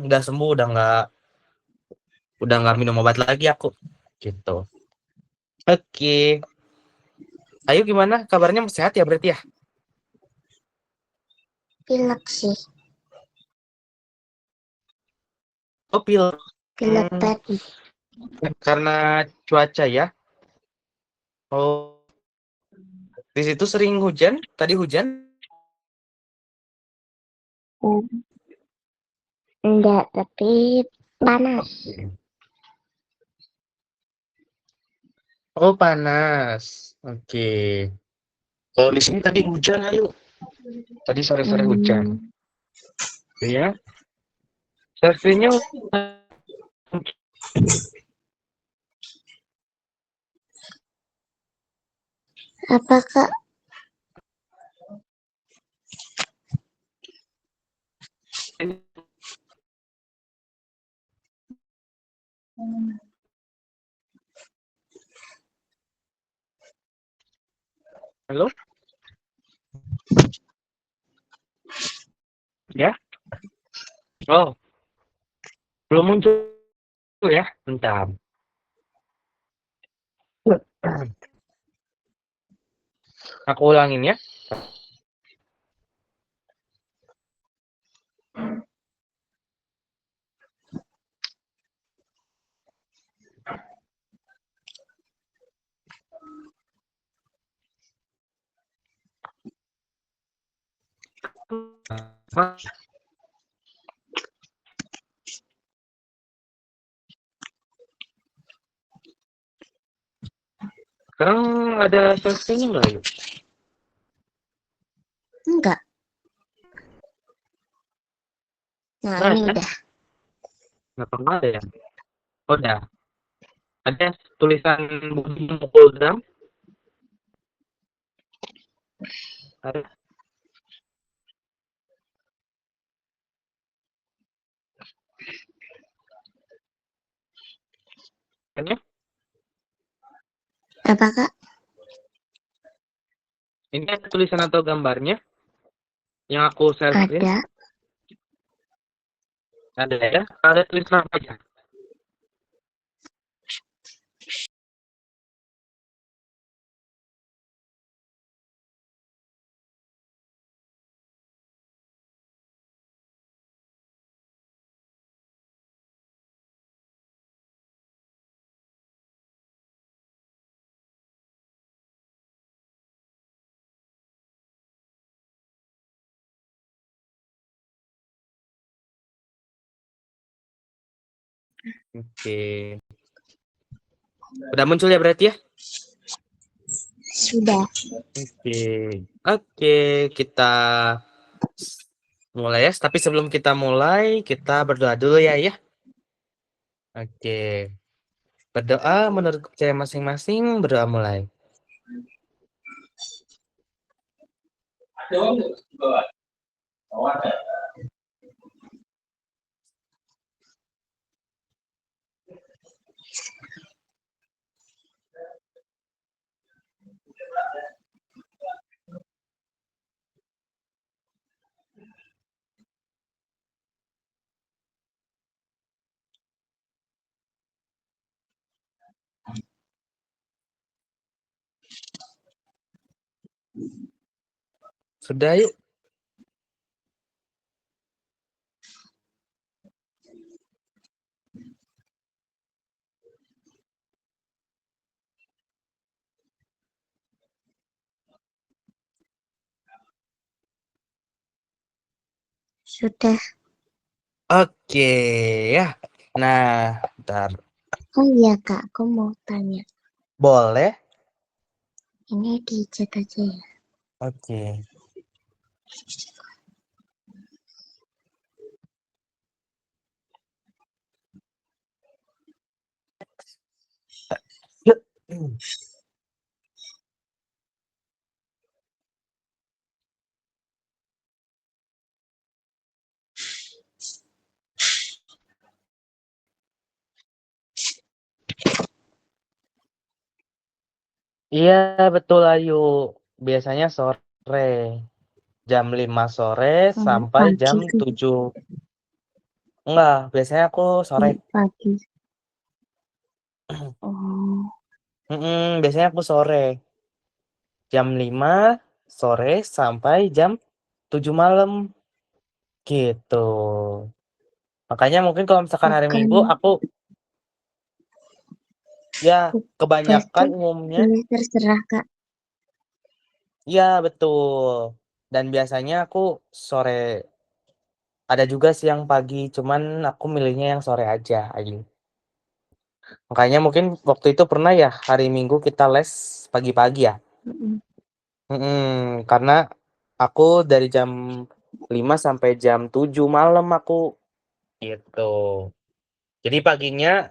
udah sembuh, udah nggak minum obat lagi aku, gitu. Oke. Ayo gimana kabarnya, sehat ya berarti ya? Pilek sih. Oh, pil. Pilek tadi. Karena cuaca ya? Oh, di situ sering hujan? Tadi hujan? Enggak, tapi panas. Oh, panas. Oke. Kalau di sini tadi hujan, ayo. Tadi sore-sore hujan. Ya. Servisnya Apa Kak? halo? Ya? Oh, belum muncul ya? Bentar. Aku ulangin ya. Sekarang ada servisnya nggak yuk? Enggak. Nah, Nah, ini ya? udah. Nggak pernah ada ya? Oh, udah. Ada tulisan bunyi mukul drum? Ada. Kan ya? Apa Kak? Ini ada tulisan atau gambarnya yang aku share screen? Ada. Ada ya? Ada tulisan apa aja? Oke. Udah muncul ya berarti ya? Sudah. Oke. Oke, kita mulai ya. Tapi sebelum kita mulai, kita berdoa dulu ya, ya. Oke. Berdoa menurut kepercayaan masing-masing, berdoa mulai. Sudah yuk. Sudah. Oke ya. Nah, bentar. Oh iya Kak, aku mau tanya. Boleh? Ini di chat aja ya. Oke. Iya, betul Ayu. Biasanya sore. Jam 5 sore sampai Pagi jam tuh. 7. Enggak, biasanya aku sore. Pagi. Oh, Biasanya aku sore. Jam 5 sore sampai jam 7 malam, gitu. Makanya mungkin kalau misalkan hari bukan. Minggu aku ya Berarti kebanyakan umumnya ini terserah, Kak. iya betul. Dan biasanya aku sore. Ada juga sih yang pagi, cuman aku milihnya yang sore aja, Ayu. Makanya mungkin waktu itu pernah ya hari Minggu kita les pagi-pagi ya. Mm-mm. Karena aku dari jam 5 sampai jam 7 malam aku gitu. Jadi paginya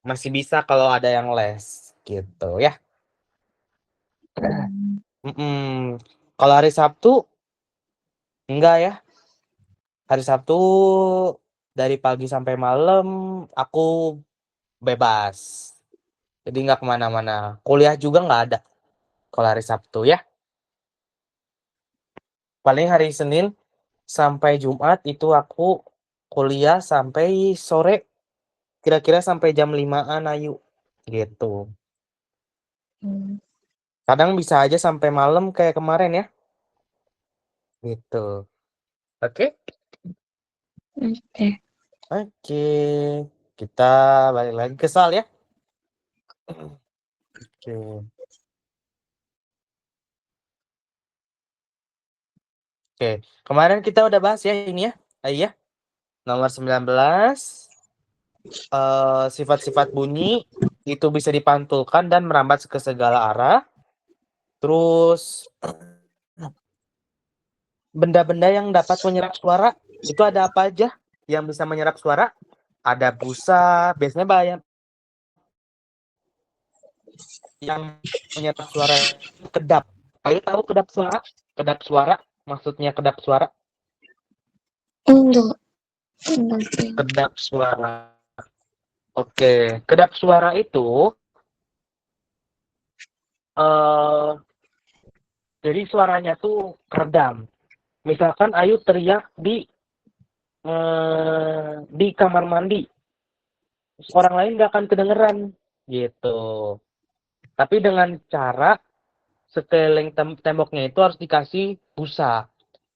masih bisa kalau ada yang les gitu ya. Hmm, Mhm. Kalau hari Sabtu enggak ya. Hari Sabtu dari pagi sampai malam aku bebas. Jadi nggak kemana-mana. Kuliah juga nggak ada kalau hari Sabtu ya. Paling hari Senin sampai Jumat itu aku kuliah sampai sore. Kira-kira sampai jam 5-an Ayu. Gitu. hmm, Kadang bisa aja sampai malam kayak kemarin ya. Gitu. Oke? oke. Oke. Kita balik lagi ke soal ya. Oke. Oke. Kemarin kita udah bahas ya ini ya. Ayu ya. Nomor 19. Sifat-sifat bunyi itu bisa dipantulkan dan merambat ke segala arah. Terus benda-benda yang dapat menyerap suara itu ada apa aja yang bisa menyerap suara? Ada busa, biasanya bayam yang menyerap suara kedap. Ayo tahu kedap suara? Kedap suara, maksudnya kedap suara? Enggak, enggak sih. Kedap suara. Oke, kedap suara itu eh jadi suaranya tuh keredam. Misalkan Ayu teriak di kamar mandi, orang lain nggak akan kedengeran gitu. Tapi dengan cara sekeliling temboknya itu harus dikasih busa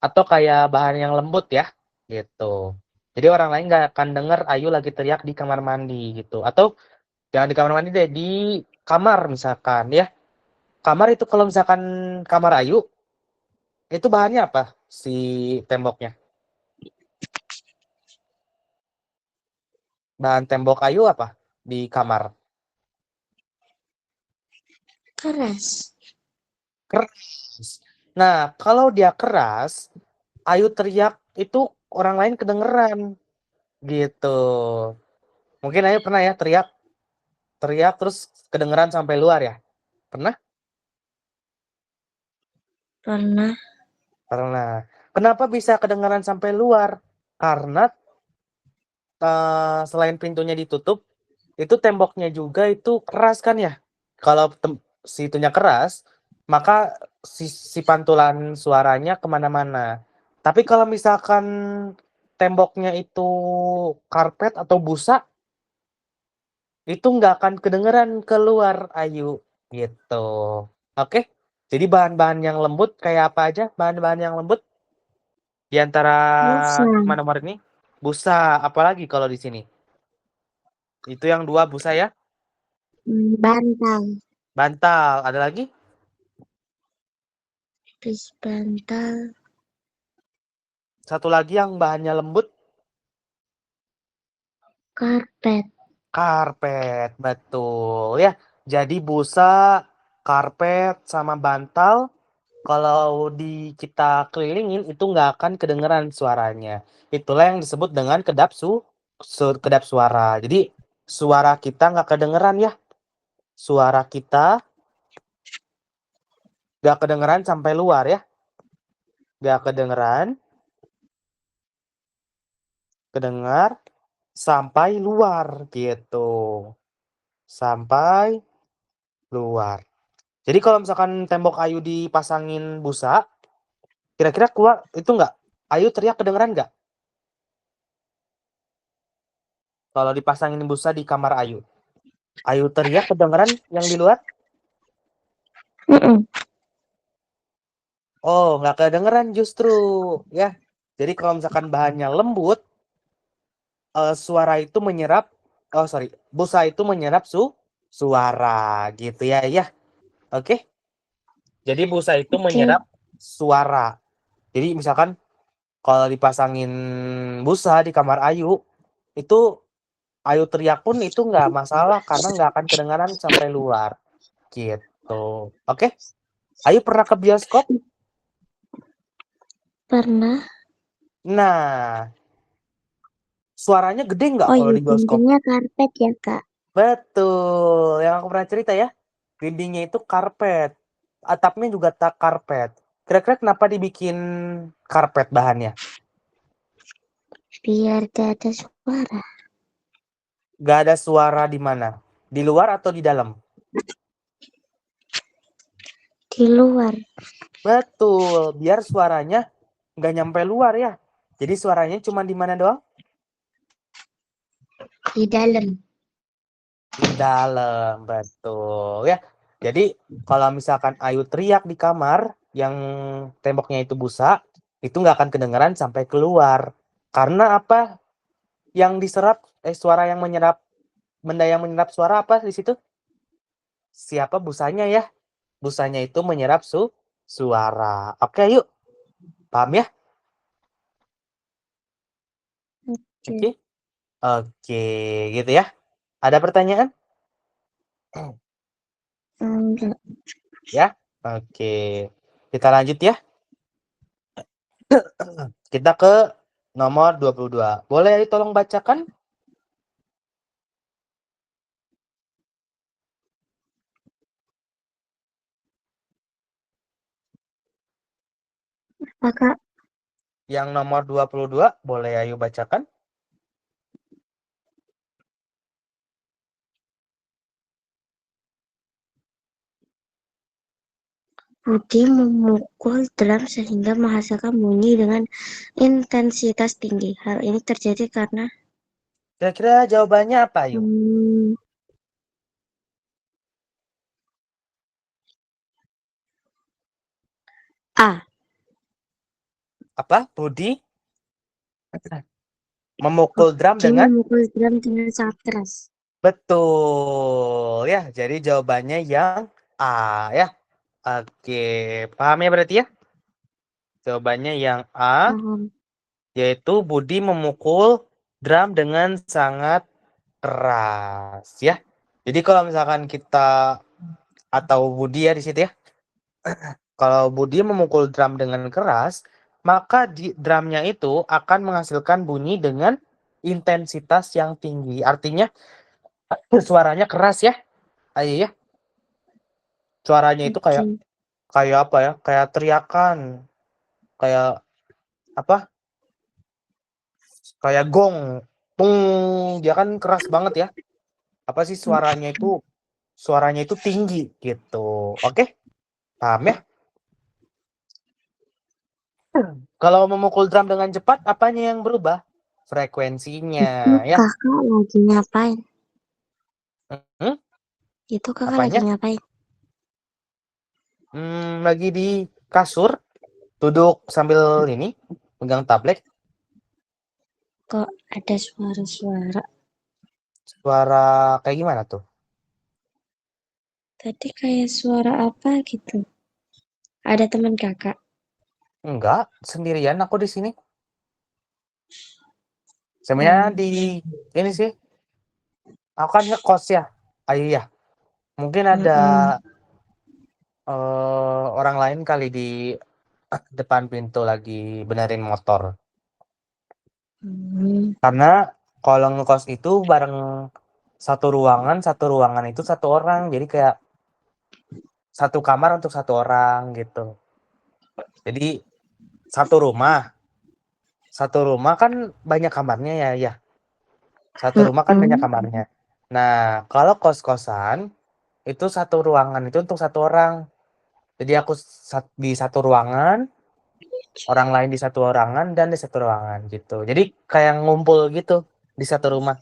atau kayak bahan yang lembut ya gitu. Jadi orang lain nggak akan denger Ayu lagi teriak di kamar mandi gitu. Atau jangan di kamar mandi deh, di kamar misalkan ya. Kamar itu kalau misalkan kamar Ayu itu bahannya apa si temboknya? Bahan tembok Ayu apa di kamar? Keras. Keras. Nah, kalau dia keras, Ayu teriak itu orang lain kedengeran gitu. Mungkin Ayu pernah ya teriak, teriak terus kedengeran sampai luar ya? Pernah? Pernah. Pernah. Kenapa bisa kedengeran sampai luar? Karena selain pintunya ditutup, itu temboknya juga itu keras kan ya? Kalau si itunya keras, maka si pantulan suaranya kemana-mana. Tapi kalau misalkan temboknya itu karpet atau busa, itu nggak akan kedengeran keluar Ayu, gitu. Oke? Jadi bahan-bahan yang lembut kayak apa aja? Bahan-bahan yang lembut di antara Bisa. 5 nomor ini? Busa, apalagi kalau di sini? Itu yang 2 busa ya? Bantal. Bantal, ada lagi? Bis bantal. Satu lagi yang bahannya lembut? Karpet. Karpet, betul ya. Jadi busa, karpet, sama bantal kalau kita kelilingin itu nggak akan kedengeran suaranya. Itulah yang disebut dengan kedap suara. Jadi suara kita nggak kedengeran ya. Suara kita nggak kedengeran sampai luar ya. Nggak kedengeran, kedengar sampai luar gitu. Sampai luar. Jadi kalau misalkan tembok Ayu dipasangin busa, kira-kira keluar itu nggak? Ayu teriak kedengeran nggak? Kalau dipasangin busa di kamar Ayu. Ayu teriak kedengeran yang di luar? Mm-mm. Oh, nggak kedengeran justru ya. Jadi kalau misalkan bahannya lembut, suara itu menyerap, oh sorry, busa itu menyerap suara gitu ya, ya. Oke. Jadi busa itu Oke. menyerap suara. Jadi misalkan kalau dipasangin busa di kamar Ayu, itu Ayu teriak pun itu nggak masalah karena nggak akan kedengaran sampai luar. Gitu. Oke? Ayu pernah ke bioskop? Pernah. Nah, suaranya gede nggak Oh kalau iya, di bioskop? dindingnya karpet ya, Kak. Betul. Yang aku pernah cerita ya. Dindingnya itu karpet. Atapnya juga tak karpet. Kira-kira kenapa dibikin karpet bahannya? Biar gak ada suara. Gak ada suara di mana? Di luar atau di dalam? Di luar. Betul. Biar suaranya nggak nyampe luar ya. Jadi suaranya cuma di mana doang? Di dalam. Di dalam. Betul ya. Jadi kalau misalkan Ayu teriak di kamar yang temboknya itu busa, itu nggak akan kedengeran sampai keluar. Karena apa? Yang diserap, suara yang menyerap, benda yang menyerap suara apa di situ? Siapa busanya ya? Busanya itu menyerap suara. Oke, yuk. Paham ya? Oke. Oke. Oke, gitu ya. Ada pertanyaan? Enggak. Ya? Oke. Kita lanjut ya. Kita ke nomor 22. Boleh tolong bacakan? Apa, Kak? Yang nomor 22, boleh Ayu bacakan? Budi memukul drum sehingga menghasilkan bunyi dengan intensitas tinggi. Hal ini terjadi karena Kira-kira jawabannya apa, Ayu? hmm, A. Apa? Budi memukul drum Budi dengan memukul drum dengan sangat keras. betul ya. Jadi jawabannya yang A ya. Oke, paham ya berarti ya? Jawabannya yang A, Paham. yaitu Budi memukul drum dengan sangat keras ya. Jadi kalau misalkan kita atau Budi ya di situ ya. Kalau Budi memukul drum dengan keras, maka di drumnya itu akan menghasilkan bunyi dengan intensitas yang tinggi. Artinya suaranya keras ya. Ayo ya. Suaranya itu kayak Oke. kayak apa ya? Kayak teriakan, kayak apa? Kayak gong. Tung, dia kan keras banget ya. Apa sih suaranya itu tinggi gitu. Oke? Paham ya? Kalau memukul drum dengan cepat, apanya yang berubah? Frekuensinya Itu ya. kakak lagi ngapain? Hmm? Itu kakak lagi Apanya? ngapain? Lagi di kasur, duduk sambil ini, pegang tablet. Kok ada suara-suara? Suara kayak gimana tuh? Tadi kayak suara apa gitu? Ada teman kakak. Enggak, sendirian aku di sini. Sebenarnya Oh. di ini sih, aku kan ngekos ya. Ayo ya. Mungkin ada Mm-mm. orang lain kali di depan pintu lagi benerin motor. Hmm. Karena kalau ngekos itu bareng satu ruangan itu satu orang. Jadi kayak satu kamar untuk satu orang gitu. Jadi satu rumah kan banyak kamarnya ya, ya. Satu rumah kan banyak Mm-mm. kamarnya. Nah, kalau kos-kosan itu satu ruangan itu untuk satu orang. Jadi aku di satu ruangan, orang lain di satu ruangan dan di satu ruangan gitu. Jadi kayak ngumpul gitu di satu rumah.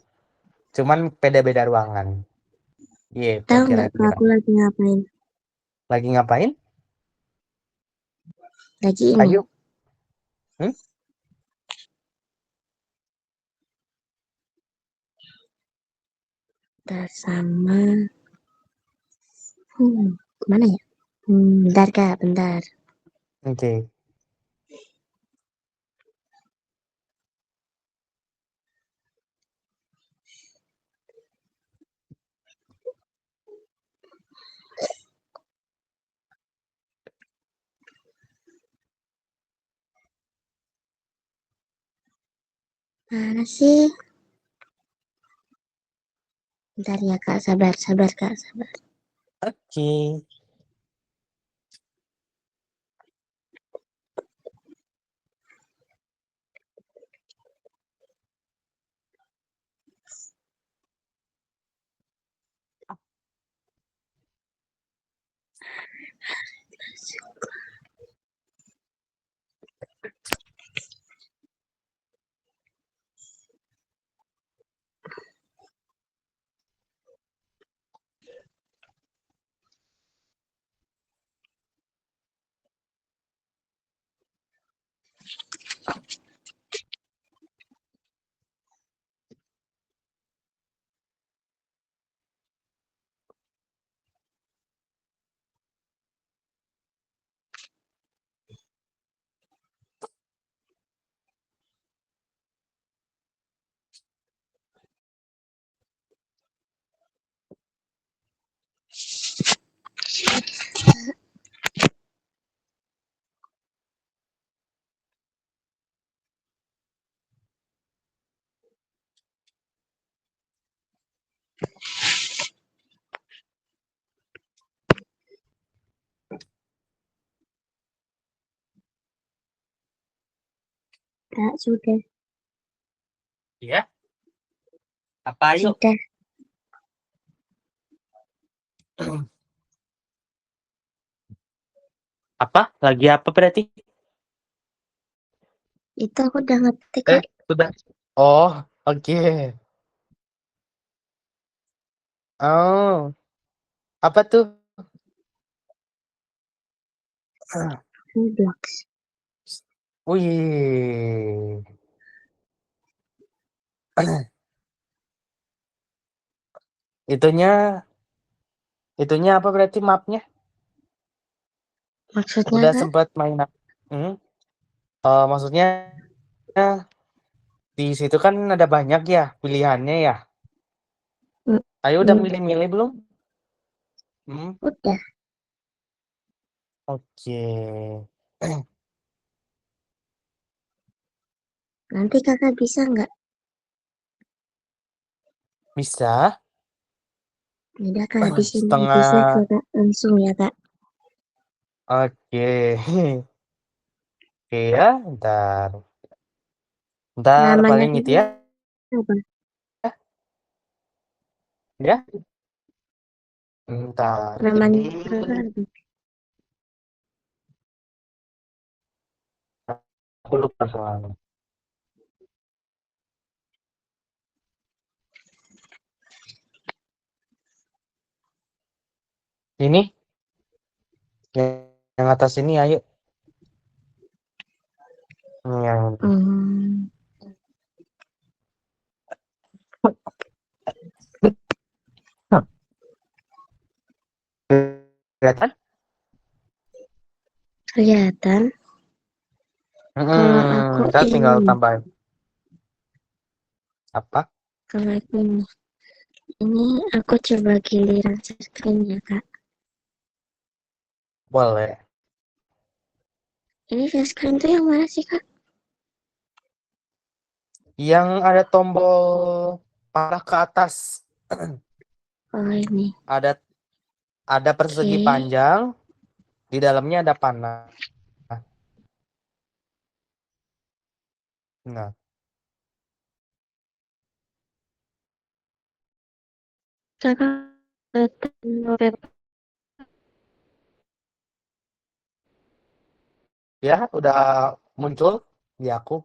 Cuman beda-beda ruangan. Gitu Tahu nggak kalau kira-kira. aku lagi ngapain? Lagi ngapain? Lagi ini. Ayo. Hmm? Sama. Kemana ya? Bentar kak, bentar. Oke. Mana sih? Bentar ya kak, sabar, sabar kak, sabar. Oke. Kak, sudah, Iya. Apa yuk? sudah. Apa? Lagi apa berarti? Itu aku udah ngetik kak. Sudah. Oh, oke. Oh, apa tuh? Blocks. Wih. Itunya, itunya apa berarti mapnya? Maksudnya Udah kak? sempat main apa? Hmm? Maksudnya di situ kan ada banyak ya pilihannya ya. Mm, Ayo udah mm, milih-milih belum? Hmm? Udah. Oke. Nanti kakak bisa nggak? Bisa. Udah kak, habis ini habisnya Setengah. kakak langsung ya kak. Oke. Oke ya, ntar. Ntar Namanya paling gitu kakak ya. apa? Ya. Ntar Namanya ini kakak apa? aku lupa soalnya. Ini yang atas ini ayo. Yang Hmm, kelihatan? kelihatan. Kalau aku Kita tinggal ini, tambahin apa? kalau aku ini aku coba giliran screen ya kak. Boleh. Ini share screen tuh yang mana sih kak? Yang ada tombol panah ke atas. Oh ini. Ada ada Oke. persegi panjang, di dalamnya ada panah. Nah, Kakak wallpaper. ya udah muncul di aku.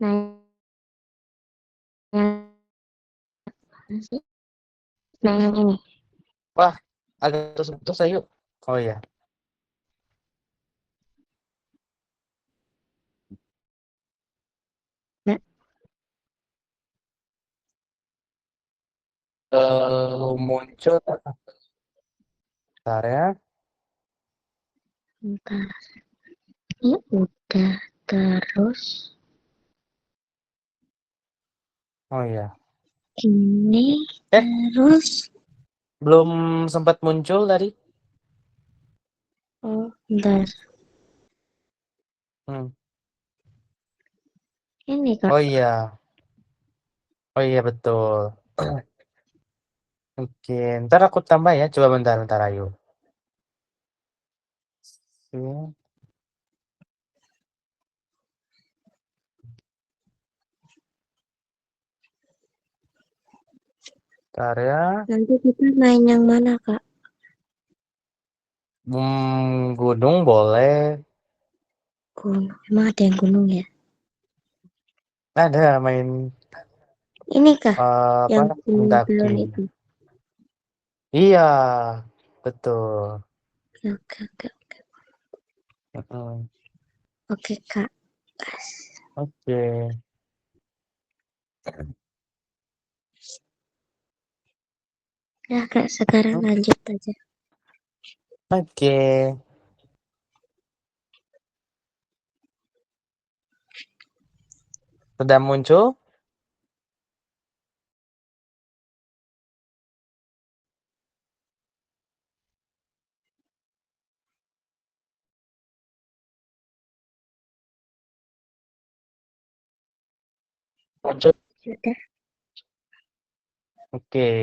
Nah, yang Nah, yang ini. Wah, agak putus-putus ayo. Oh iya. Nah, Muncul bentar ya. bentar. Ini udah. Terus Oh iya. ini. Eh, Terus. belum sempat muncul tadi. Oh, bentar. Hmm. Ini, Kak. Oh iya. Oh iya betul. Oke, ntar aku tambah ya. Coba bentar ayo. Hmm, Bentar ya. Nanti kita main yang mana, Kak? Gunung boleh. Gunung. Emang ada yang gunung ya? Ada main Ini kah? apa? Yang Mendaki. belum itu. Iya, betul. Oke, oke, oke. Mm-mm. Oke, Kak. Oke. Ya, Kak, sekarang lanjut aja. Oke. Sudah muncul? Muncul. Sudah. Oke.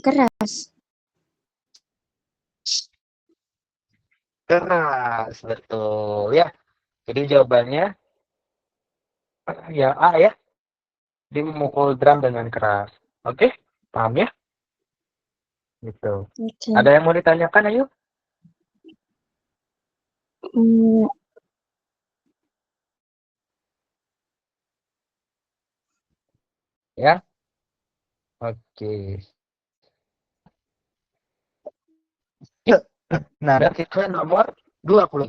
Keras. Keras, betul ya. Jadi jawabannya ya A ya. Dia memukul drum dengan keras. Oke, paham ya? Gitu. Oke. Ada yang mau ditanyakan, ayo? Hmm, Ya, oke. Yuk. Nah, kita nomor 20.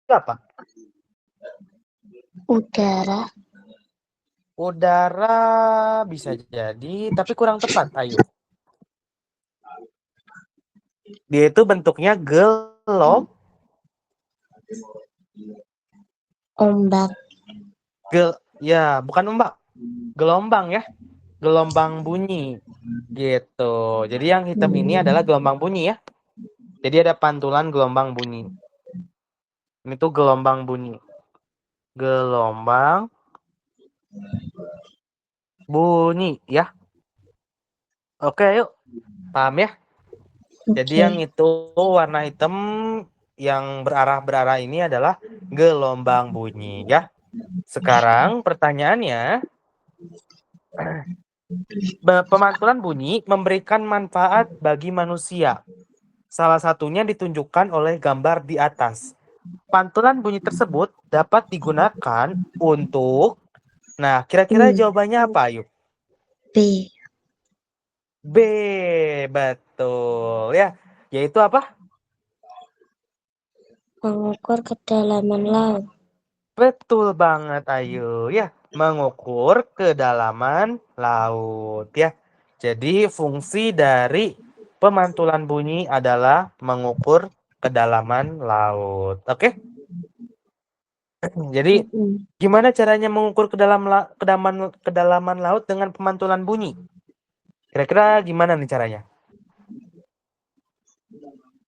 Apa? udara. Udara bisa jadi, tapi kurang tepat, ayo. Dia itu bentuknya Ombak. ya, bukan ombak. Gelombang ya. Gelombang bunyi. Gitu. Jadi yang hitam ini adalah gelombang bunyi ya. Jadi ada pantulan gelombang bunyi. Ini tuh gelombang bunyi. Gelombang bunyi ya. Oke, yuk. Paham ya? Jadi Oke. yang itu warna hitam yang berarah ini adalah gelombang bunyi ya. Sekarang pertanyaannya, pemantulan bunyi memberikan manfaat bagi manusia. Salah satunya ditunjukkan oleh gambar di atas. Pantulan bunyi tersebut dapat digunakan untuk... Nah, kira-kira Hmm. jawabannya apa, Ayu? B. B, betul ya. Yaitu apa? Mengukur kedalaman laut. Betul banget, Ayu. Ya, mengukur kedalaman laut ya. Jadi fungsi dari pemantulan bunyi adalah mengukur kedalaman laut. Oke? Jadi Mm-mm. gimana caranya mengukur kedalaman laut dengan pemantulan bunyi? Kira-kira gimana nih caranya?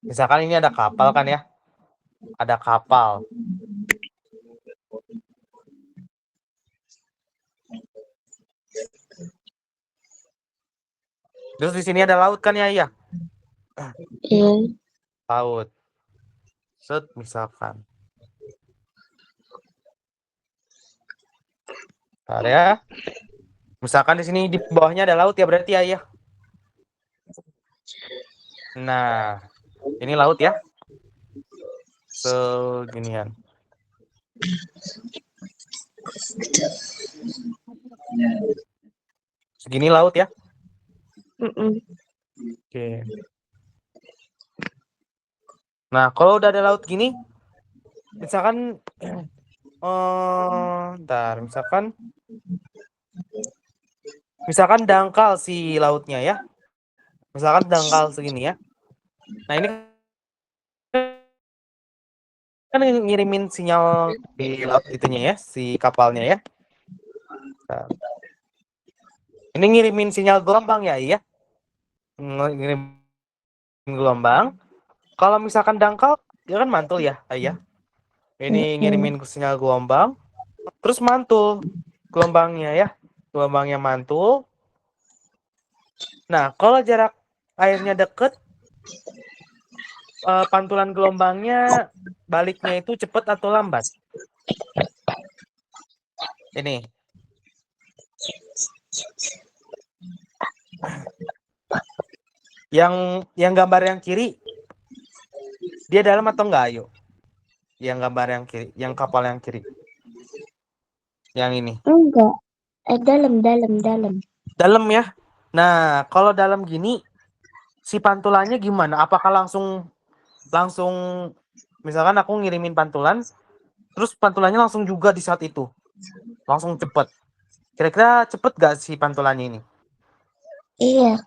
Misalkan ini ada kapal kan ya? Ada kapal. Terus di sini ada laut kan ya, iya? Iya. Laut. Set misalkan. Bentar ya. Misalkan di sini di bawahnya ada laut ya berarti ya, iya. Nah, ini laut ya. Seginian. Segini laut ya. Mm-mm. Oke. Nah, kalau udah ada laut gini, misalkan misalkan dangkal si lautnya ya. Misalkan dangkal segini ya. Nah, ini kan ngirimin sinyal di laut itunya ya, si kapalnya ya. Nah, ini ngirimin sinyal gelombang ya, iya. Ngirim gelombang. Kalau misalkan dangkal, dia kan mantul ya, iya. Ini Mm-mm. ngirimin sinyal gelombang, terus mantul gelombangnya ya. Gelombangnya mantul. Nah, kalau jarak airnya deket, pantulan gelombangnya baliknya itu cepat atau lambat? Ini, yang gambar yang kiri, dia dalam atau enggak, ayo? Yang gambar yang kiri, yang kapal yang kiri. Yang ini. Enggak. Dalam. Dalam ya. Nah, kalau dalam gini, si pantulannya gimana? Apakah langsung langsung misalkan aku ngirimin pantulan, terus pantulannya langsung juga di saat itu, langsung cepet. Kira-kira cepet gak si pantulannya ini? Iya.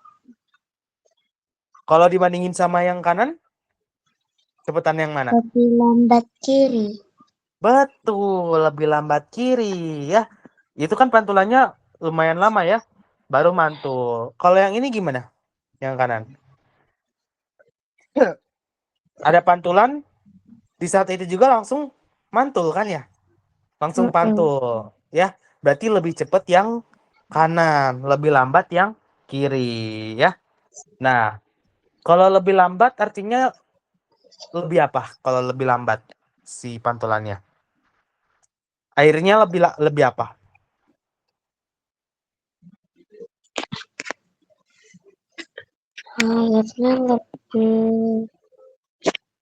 Kalau dibandingin sama yang kanan, cepetan yang mana? Lebih lambat kiri. Betul, lebih lambat kiri ya. Itu kan pantulannya lumayan lama ya, baru mantul. Kalau yang ini gimana? Yang kanan. Ada pantulan, di saat itu juga langsung mantul kan ya? Langsung Mm-mm. pantul ya. Berarti lebih cepat yang kanan, lebih lambat yang kiri ya. Nah, kalau lebih lambat artinya lebih apa? Kalau lebih lambat si pantulannya. Airnya lebih apa? Airnya lebih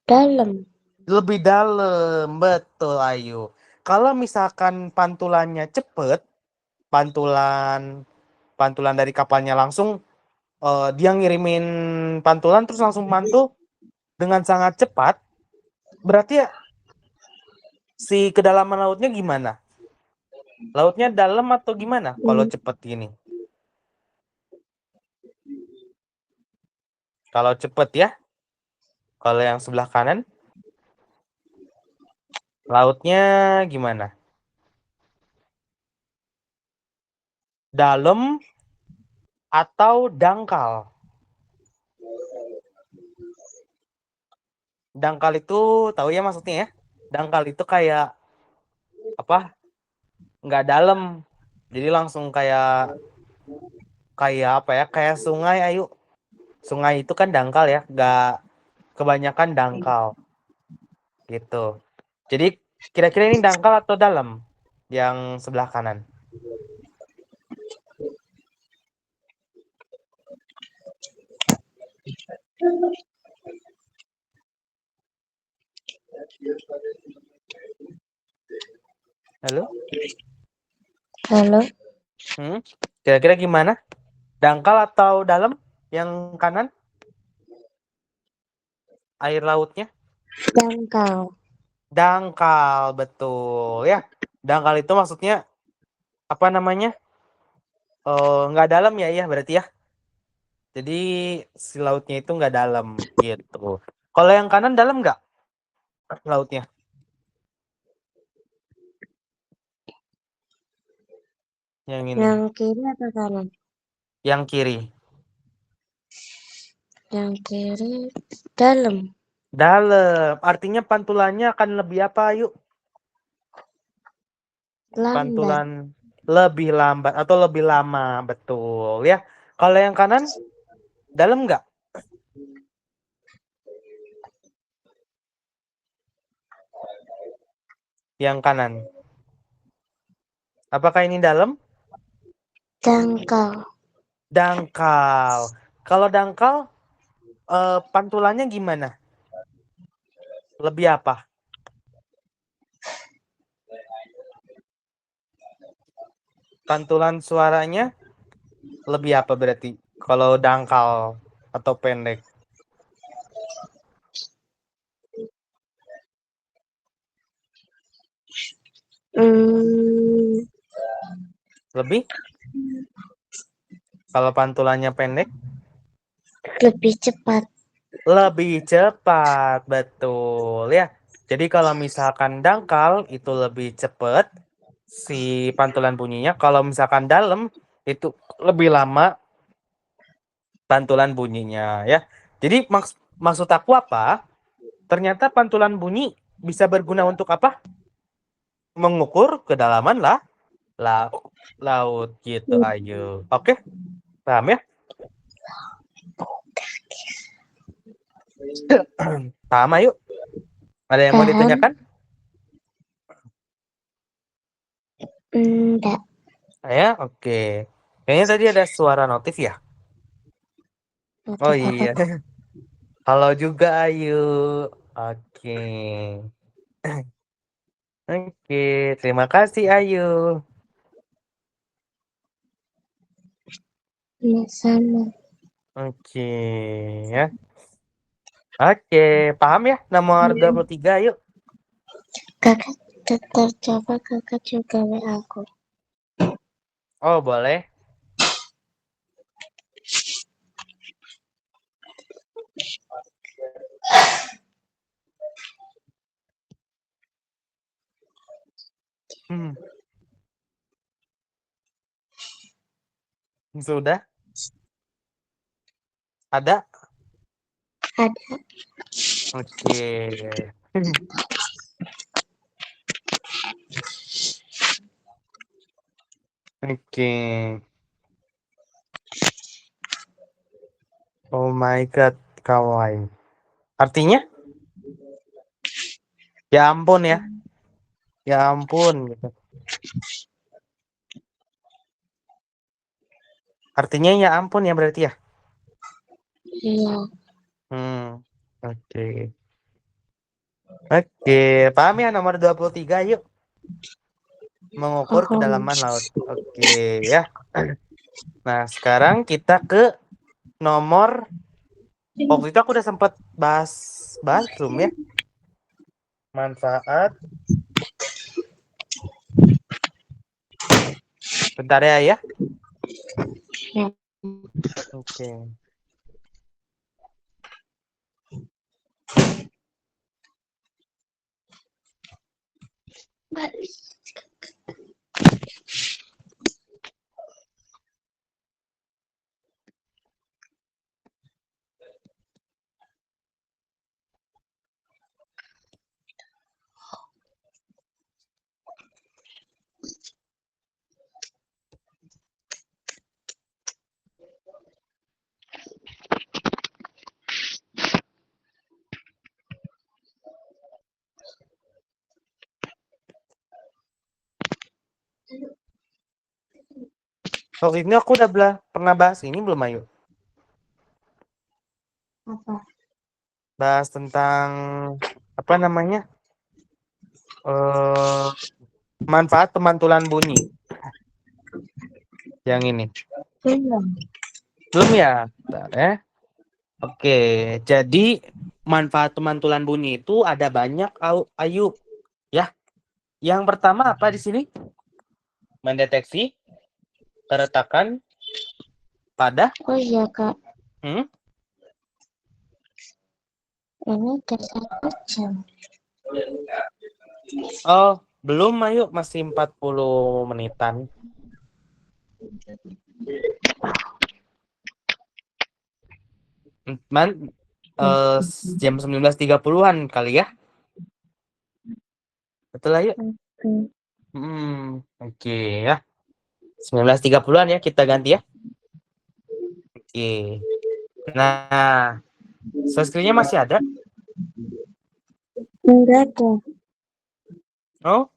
dalam. Lebih dalam, betul Ayu. Kalau misalkan pantulannya cepet, pantulan pantulan dari kapalnya langsung, dia ngirimin pantulan terus langsung mantul dengan sangat cepat, berarti ya si kedalaman lautnya gimana? Lautnya dalam atau gimana kalau Mm. cepet gini? Kalau cepet ya, kalau yang sebelah kanan, lautnya gimana? Dalam atau dangkal? Dangkal itu tahu ya maksudnya ya? Dangkal itu kayak apa? Nggak dalam. Jadi langsung kayak kayak apa ya? Kayak sungai, ayo. Sungai itu kan dangkal ya, nggak kebanyakan dangkal gitu. Jadi kira-kira ini dangkal atau dalam? Yang sebelah kanan. Halo? Halo, Kira-kira gimana? Dangkal atau dalam? Yang kanan? Air lautnya? dangkal. Dangkal, betul ya. Dangkal itu maksudnya apa namanya? Nggak dalam ya, ya berarti ya. Jadi si lautnya itu nggak dalam gitu. Kalau yang kanan dalam nggak lautnya? Yang ini, Yang kiri atau kanan? yang kiri. Yang kiri dalam. Dalam. Artinya pantulannya akan lebih apa, yuk? Lambat. Pantulan lebih lambat atau lebih lama, betul ya. Kalau yang kanan dalam nggak? Yang kanan. Apakah ini dalam? Dangkal. Dangkal. Kalau dangkal, pantulannya gimana? Lebih apa? Pantulan suaranya lebih apa berarti? Kalau dangkal atau pendek? Hmm, Lebih? Kalau pantulannya pendek? lebih cepat. Lebih cepat, betul ya. Jadi kalau misalkan dangkal itu lebih cepat si pantulan bunyinya. Kalau misalkan dalam itu lebih lama pantulan bunyinya ya. Jadi maksud aku apa? Ternyata pantulan bunyi bisa berguna untuk apa? Mengukur kedalaman lah, laut gitu. Ayo. Oke, paham ya? Paham ayo. Ada yang mau Paham? ditanyakan? Enggak. Ya, oke. Kayaknya tadi ada suara notif ya? Oh Notif apa iya. tuh? Halo juga Ayu. Oke. Oke, terima kasih Ayu. Ya, sama. Oke, ya. Oke, paham ya nomor 23 yuk. Kakak tercoba kakak juga WA aku. Oh, boleh. Hmm, sudah? Ada? Ada. Oke. Oke. Oh my God, kawaii. Artinya? Ya ampun ya. Ya ampun gitu. Artinya ya ampun ya berarti ya. Iya. Hmm. Oke. Oke, paham ya nomor 23 yuk. Mengukur Oh, kedalaman laut. Oke, ya. Nah, sekarang kita ke nomor waktu itu aku udah sempat bahas bahas belum ya? Manfaat. Bentar ya, ya. ya. Oke. Balik. Waktu ini aku udah pernah bahas ini belum, Ayu? Apa? Bahas tentang apa namanya? Manfaat pemantulan bunyi. Yang ini. Belum. Belum ya? Bentar, ya. Oke, jadi manfaat pemantulan bunyi itu ada banyak, Ayu. Ya. Yang pertama apa di sini? Mendeteksi keretakan pada Oh iya Kak, hmm? ini udah 1 jam. Oh, belum, Ayu, masih 40 menitan. Man, eh, jam 19.30-an kali ya. Betul, Ayu? Oke. Oke ya. 19.30-an ya kita ganti ya. Oke. Nah, sunscreen-nya masih ada? Enggak ada. Oh,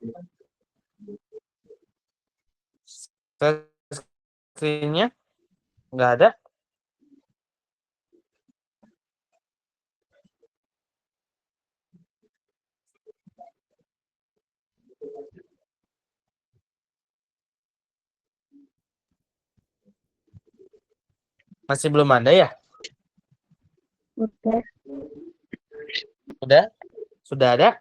sunscreen-nya nggak ada. Masih belum ada ya? Udah. Udah? Sudah ada?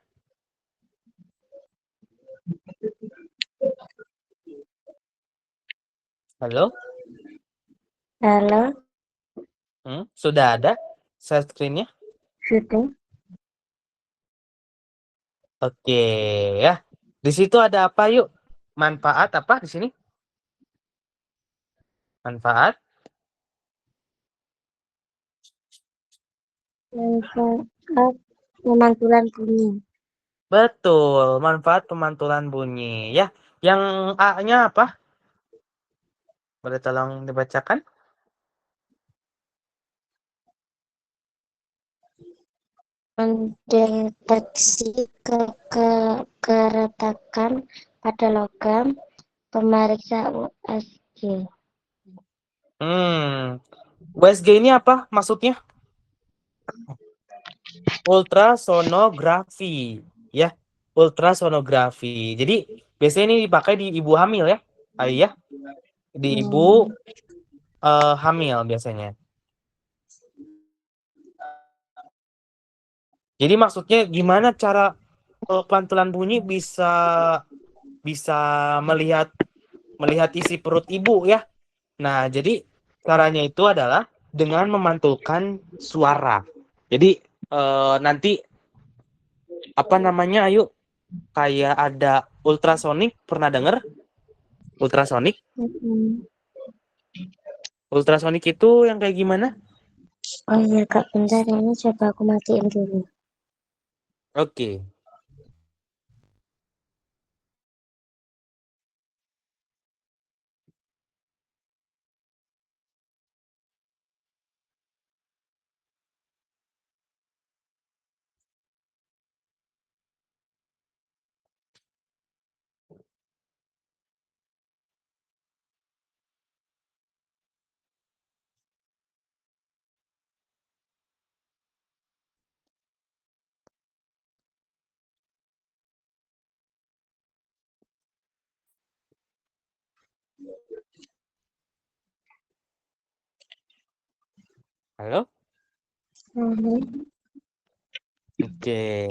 Halo? Halo, Sudah ada sunscreen-nya? sudah. Oke ya. Di situ ada apa, yuk? Manfaat apa di sini? Manfaat? Manfaat pemantulan bunyi. Betul, manfaat pemantulan bunyi ya. Yang A-nya apa? Boleh tolong dibacakan? Mendeteksi keretakan pada logam, pemeriksa USG. USG ini apa maksudnya? Ultrasonografi ya. Ultrasonografi. Jadi biasanya ini dipakai di ibu hamil ya. Ayah di ibu hamil biasanya. Jadi maksudnya gimana cara pelantulan bunyi bisa bisa melihat isi perut ibu ya. Nah, jadi caranya itu adalah dengan memantulkan suara. Jadi nanti apa namanya, ayo, kayak ada ultrasonik, pernah denger? Ultrasonik? Ultrasonik itu yang kayak gimana? Oh iya Kak, bentar ini coba aku matiin dulu. Oke. Halo? Oke.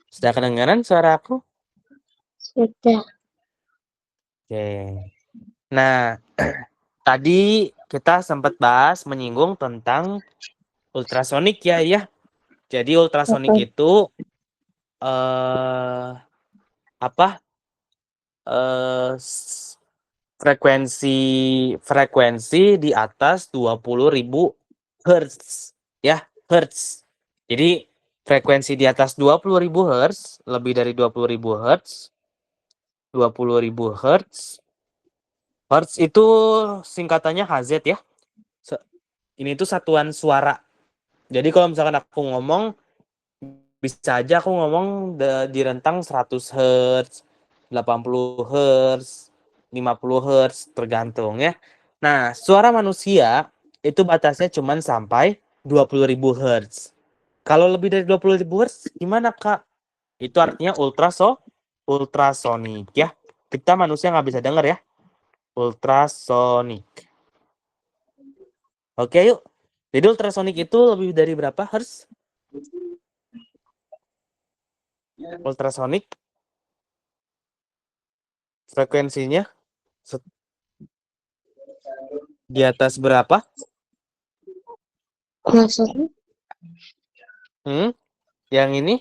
Sudah kedengaran suara aku? Sudah. Oke. Nah, tadi kita sempat bahas menyinggung tentang ultrasonik ya, ya. Jadi ultrasonik itu apa? Frekuensi di atas 20.000 Hz ya, Hertz. Jadi frekuensi di atas 20.000 Hz, lebih dari 20.000 Hz, 20.000 Hz. Hertz itu singkatannya Hz ya. Ini tuh satuan suara. Jadi kalau misalkan aku ngomong, bisa aja aku ngomong di rentang 100 Hz, 80 Hz. 50 Hz tergantung ya. Nah, suara manusia itu batasnya cuma sampai 20.000 Hz. Kalau lebih dari 20.000 Hz gimana, Kak? Itu artinya ultrasonik ya. Kita manusia nggak bisa dengar ya. Ultrasonik. Oke, yuk. Jadi ultrasonik itu lebih dari berapa Hz? Ultrasonik frekuensinya di atas berapa? Maksudnya Yang ini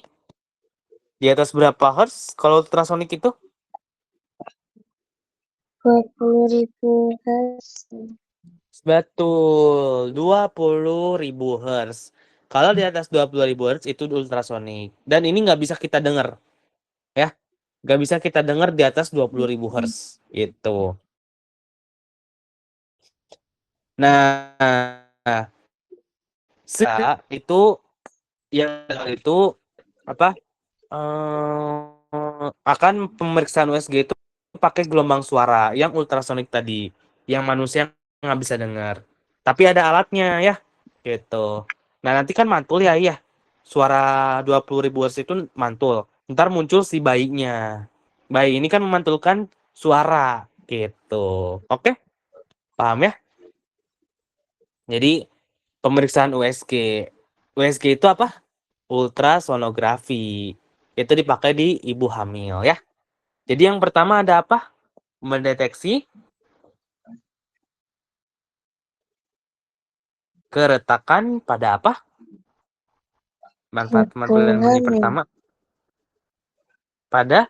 di atas berapa Hz kalau ultrasonik itu? 20.000 Hz. Betul, 20.000 Hz. Kalau di atas 20.000 Hz itu ultrasonik. Dan ini nggak bisa kita dengar. Ya, nggak bisa kita dengar di atas 20.000 Hz. Itu. Nah, itu yang itu apa? Akan pemeriksaan USG itu pakai gelombang suara yang ultrasonik tadi, yang manusia nggak bisa dengar. Tapi ada alatnya ya, gitu. Nah nanti kan mantul ya, iya. Suara 20.000 Hz itu mantul. Ntar muncul si bayinya. Bayi ini kan memantulkan suara, gitu. Oke, paham ya? Jadi pemeriksaan USG. USG itu apa? Ultrasonografi. Itu dipakai di ibu hamil ya. Jadi yang pertama ada apa? Mendeteksi keretakan pada apa? Manfaat-manfaat yang bunyi pertama. Pada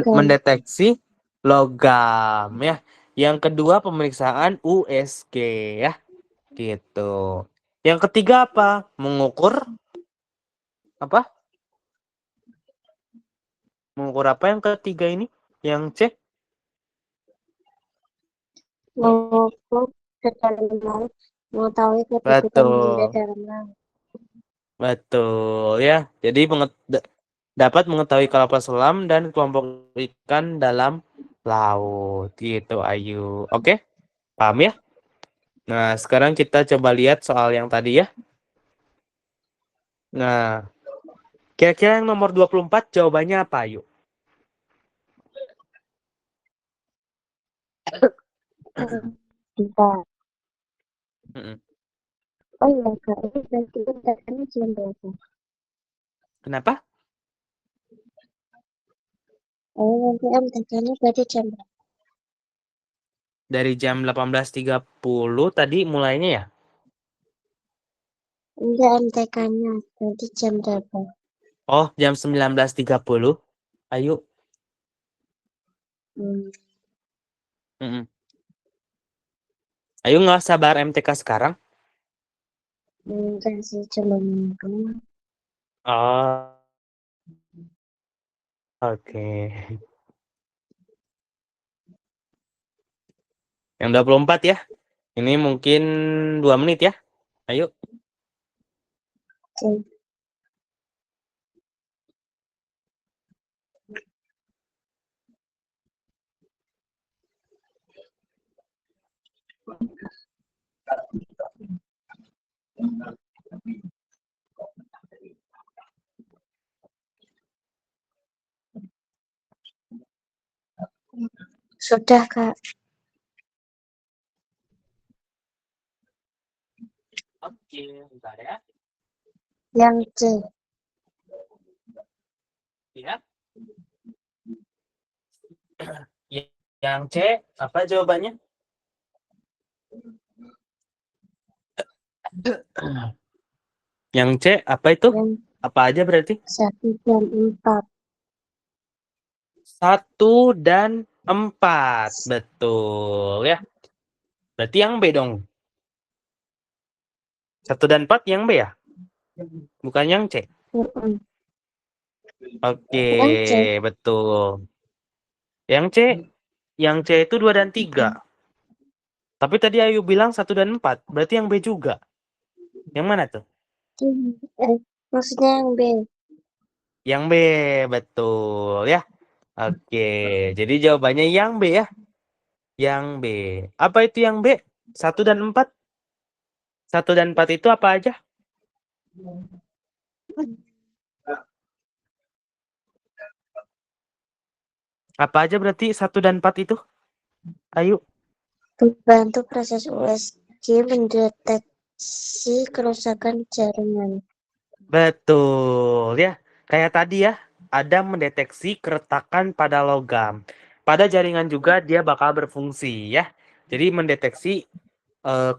mendeteksi logam ya. Yang kedua pemeriksaan USG ya. Gitu. Yang ketiga apa? Mengukur apa? Mengukur apa yang ketiga ini? Yang C? Mengukur kedalaman laut, mengetahui kedudukan benda Betul. dalam laut. Betul ya. Jadi dapat mengetahui kapal selam dan kelompok ikan dalam laut. Gitu Ayu. Oke? Paham ya? Nah, sekarang kita coba lihat soal yang tadi ya. Nah, kira-kira yang nomor 24 jawabannya apa, Ayu? Bentar. Mm-mm. Oh iya Kak, ini berarti datanya jam berapa? Kenapa? Oh nanti MTK-nya berarti jam berapa? Dari jam 18.30 tadi mulainya ya? Enggak MTK-nya, berarti jam berapa? Oh, jam 19.30. Ayu. Hmm. Mm-mm. Ayu nggak sabar MTK sekarang? Enggak sih, cuma nunggu. Oh, oke. Yang 24 ya? Ini mungkin 2 menit ya? Ayo. Oke. Sudah Kak. Oke, bentar ya. Yang C. Ya. Yang C, apa jawabannya? Yang C, apa itu? Yang Apa aja berarti? 1 dan 4. 1 dan 4. Betul ya. Berarti yang B dong. 1 dan 4 yang B ya? Bukan yang C. Oke, Yang C. betul. Yang C itu 2 dan 3. Tapi tadi Ayu bilang 1 dan 4. Berarti yang B juga. Yang mana tuh? Maksudnya yang B. Yang B, betul ya. Oke, jadi jawabannya yang B ya. Yang B. Apa itu yang B? 1 dan 4? 1 dan 4 itu apa aja? Apa aja berarti 1 dan 4 itu? Ayo. Membantu proses USG mendeteksi kerusakan jaringan. Betul ya. Kayak tadi ya, ada mendeteksi keretakan pada logam. Pada jaringan juga dia bakal berfungsi ya. Jadi mendeteksi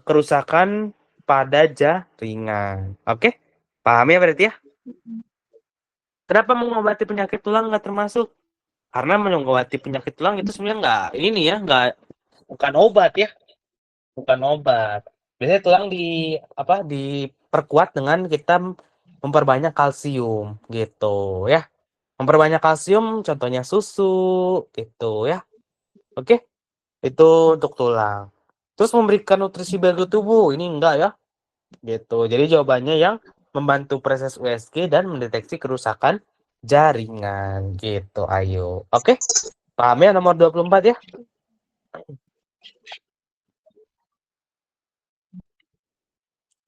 kerusakan pada jaringan. Oke? Paham ya berarti ya? Kenapa mengobati penyakit tulang nggak termasuk? Karena mengobati penyakit tulang itu sebenarnya nggak ini ya, nggak bukan obat ya, bukan obat. Biasanya tulang diperkuat dengan kita memperbanyak kalsium gitu ya. Memperbanyak kalsium contohnya susu gitu ya. Oke, itu untuk tulang. Terus memberikan nutrisi bagi tubuh ini enggak ya gitu. Jadi jawabannya yang membantu proses USG dan mendeteksi kerusakan jaringan gitu. Ayo. Oke. Paham ya nomor 24 ya?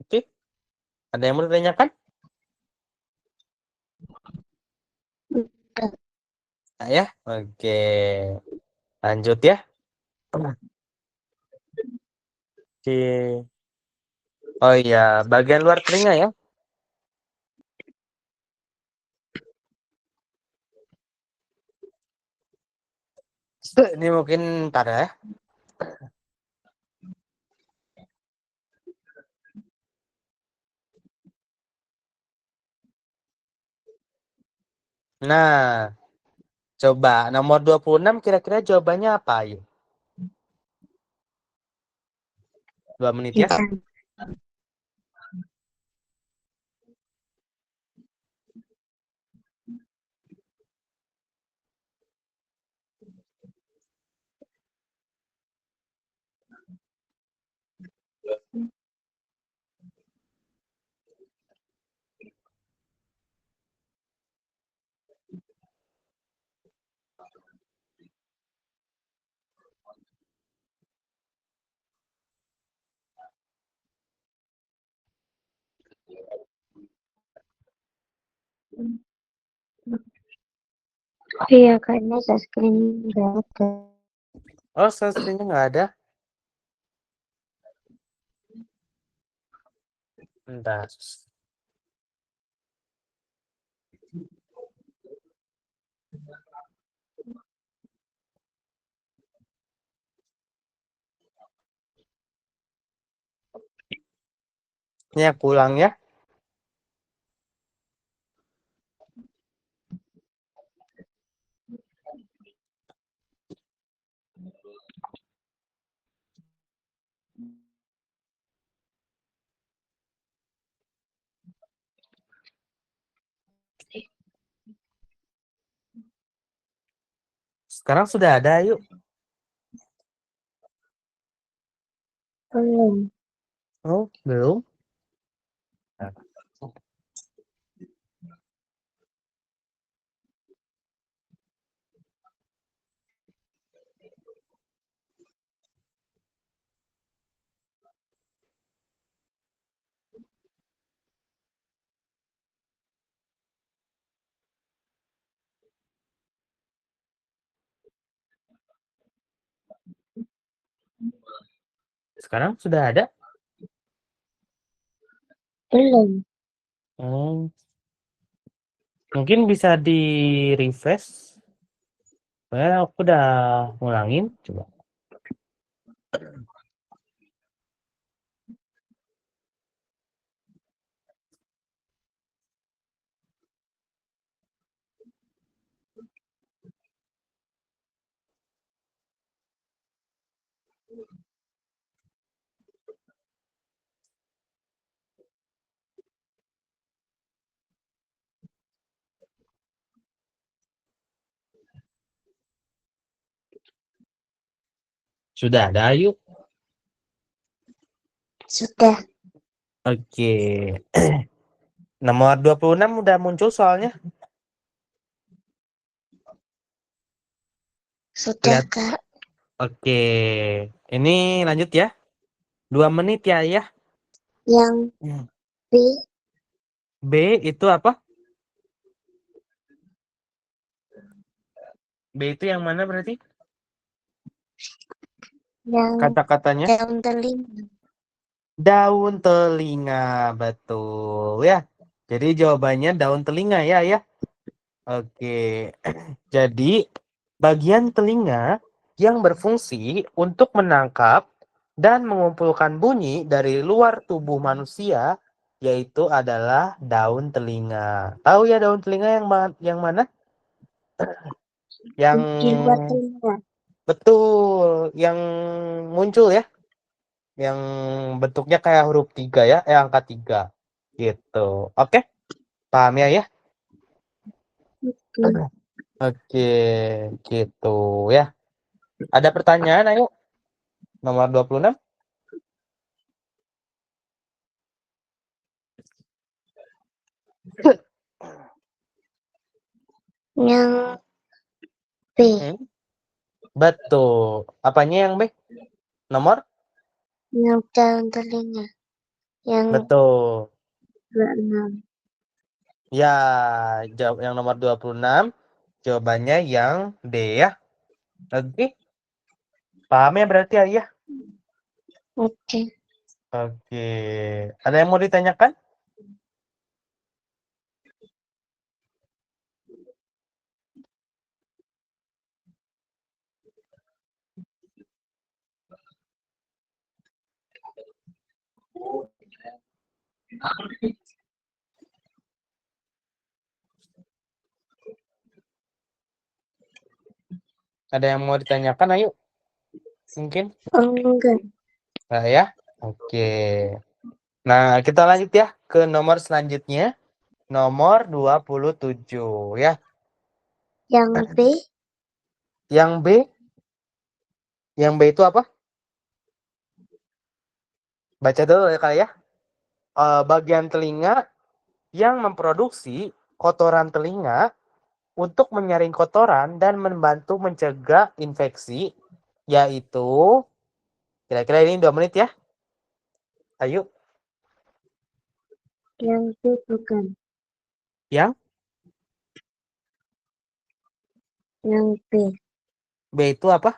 Oke. Ada yang mau ditanyakan? Nah, ya. Oke. Lanjut ya. Oke. Oh iya, bagian luar telinga ya. Ini mungkin ntar ya. Nah, coba nomor 26 kira-kira jawabannya apa? Ayo. 2 menit ya. Iya, kayaknya sunscreen nggak ada. Oh, sunscreen-nya nggak ada. Bentar. Ini aku ulang ya. Sekarang sudah ada, yuk. Belum. Oh, belum. Sekarang sudah ada. Belum. Oh, mungkin bisa di refresh. Aku udah ngulangin. Coba. Sudah ada, yuk. Sudah. Oke. Nomor 26 udah muncul soalnya. Sudah, Lihat. Kak. Oke. Ini lanjut ya. 2 menit ya, ya. Yang B, B itu apa? B itu yang mana berarti? yang Kata-katanya. daun telinga. Daun telinga, betul ya. Jadi jawabannya daun telinga ya, ya. Oke. Jadi bagian telinga yang berfungsi untuk menangkap dan mengumpulkan bunyi dari luar tubuh manusia yaitu adalah daun telinga. Tahu ya daun telinga yang mana? Yang Di luar telinga. betul, yang muncul ya, yang bentuknya kayak huruf 3 ya, angka 3 gitu. Oke, paham ya ya? Oke. Oke, gitu ya. Ada pertanyaan ayo, nomor 26. Yang B, Hmm, betul. Apanya yang B? Nomor? yang daun telinga. Yang Betul. 26. Ya, jawab yang nomor 26. Jawabannya yang D ya. Oke, paham ya berarti ya? Oke. Oke. Ada yang mau ditanyakan? Ada yang mau ditanyakan ayo? Mungkin? Enggak. Nah, ya. Oke. Nah, kita lanjut ya ke nomor selanjutnya. Nomor 27 ya. Yang B, Yang B, yang B itu apa? Baca dulu ya kali ya. Bagian telinga yang memproduksi kotoran telinga untuk menyaring kotoran dan membantu mencegah infeksi, yaitu kira-kira ini 2 menit ya. Ayo. yang B bukan. Yang Yang B, B itu apa?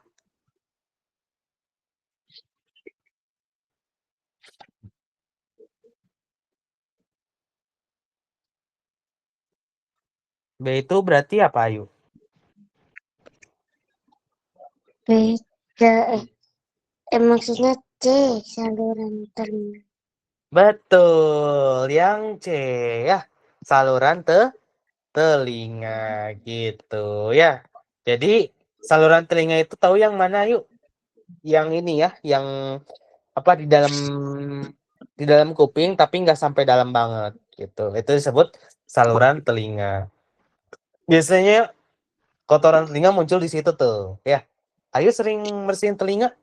B itu berarti apa, Ayu? B, maksudnya C, saluran telinga. Betul, yang C ya. Saluran telinga gitu ya. Jadi saluran telinga itu tahu yang mana, yuk? Yang ini ya, yang apa di dalam kuping tapi nggak sampai dalam banget gitu. Itu disebut saluran telinga. Biasanya kotoran telinga muncul di situ tuh, ya. Ayo sering bersihin telinga,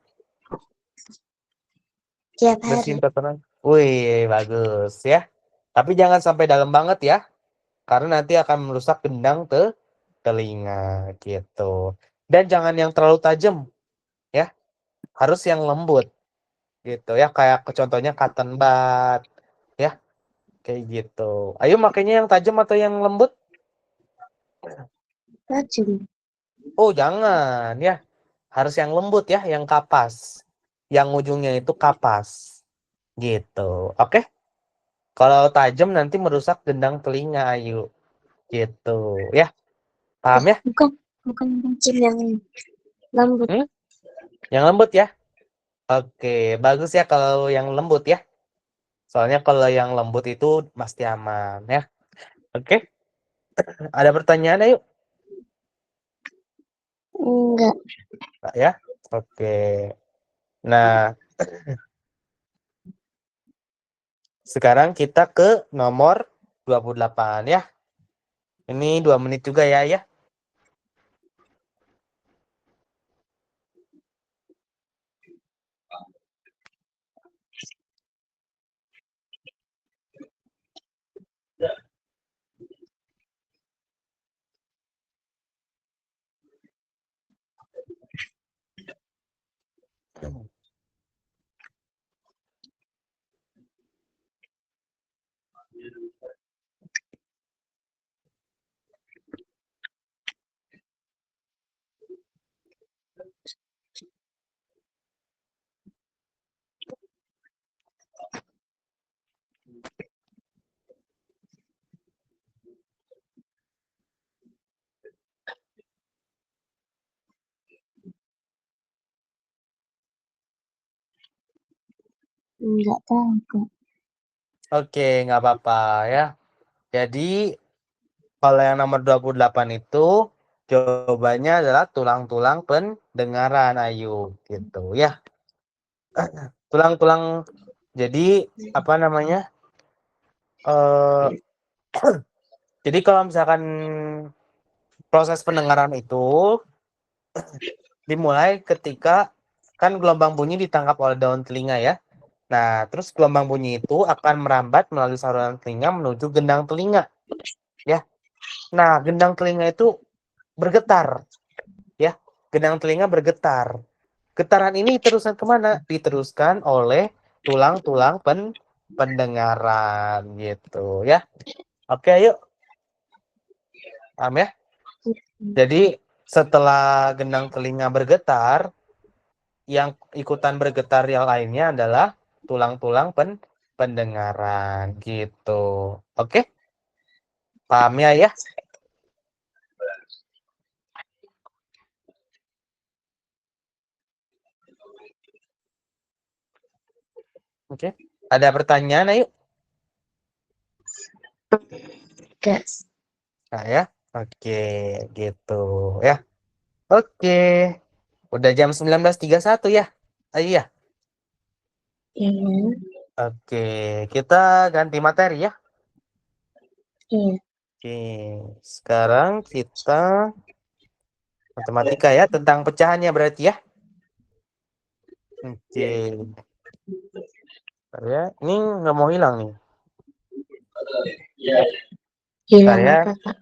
Tiap hari. bersihin kotoran. Wih, bagus ya. Tapi jangan sampai dalam banget ya, karena nanti akan merusak gendang telinga gitu. Dan jangan yang terlalu tajam ya, harus yang lembut gitu ya, kayak contohnya cotton bud ya, kayak gitu. Ayo makanya yang tajam atau yang lembut? Tajam. Oh, jangan ya. Harus yang lembut ya, yang kapas. Yang ujungnya itu kapas. Gitu. Oke? Kalau tajam nanti merusak gendang telinga, Ayu. Gitu ya. Paham ya? Bukan tajam yang lembut. Hmm? Yang lembut ya. Oke, bagus ya kalau yang lembut ya. Soalnya kalau yang lembut itu pasti aman ya. Oke? Ada pertanyaan, Ayu? Enggak. Nggak ya? Oke. Nah, sekarang kita ke nomor 28 ya. Ini 2 menit juga ya, ya. Enggak tahu, Kak. Oke, nggak apa-apa ya. Jadi kalau yang nomor 28 itu jawabannya adalah tulang-tulang pendengaran, Ayu, gitu ya. Tulang-tulang, jadi apa namanya? Eh, jadi kalau misalkan proses pendengaran itu dimulai ketika kan gelombang bunyi ditangkap oleh daun telinga ya. Nah, terus gelombang bunyi itu akan merambat melalui saluran telinga menuju gendang telinga, ya. Nah, gendang telinga itu bergetar, ya. Gendang telinga bergetar. Getaran ini diteruskan kemana? Diteruskan oleh tulang-tulang pendengaran, gitu, ya. Oke, yuk. Paham ya? Jadi setelah gendang telinga bergetar, yang ikutan bergetar yang lainnya adalah tulang-tulang pendengaran gitu. Oke? Paham ya? Oke. Ada pertanyaan, ayo? Enggak. Nah, ya. Oke, gitu ya. Oke. Udah jam 19.31 ya. Ayo ya. Iya. Oke, kita ganti materi ya. Iya. Oke, sekarang kita matematika ya, tentang pecahannya berarti ya. Oke, ya, ini nggak mau hilang nih. Hilang Ya. apa, Kak?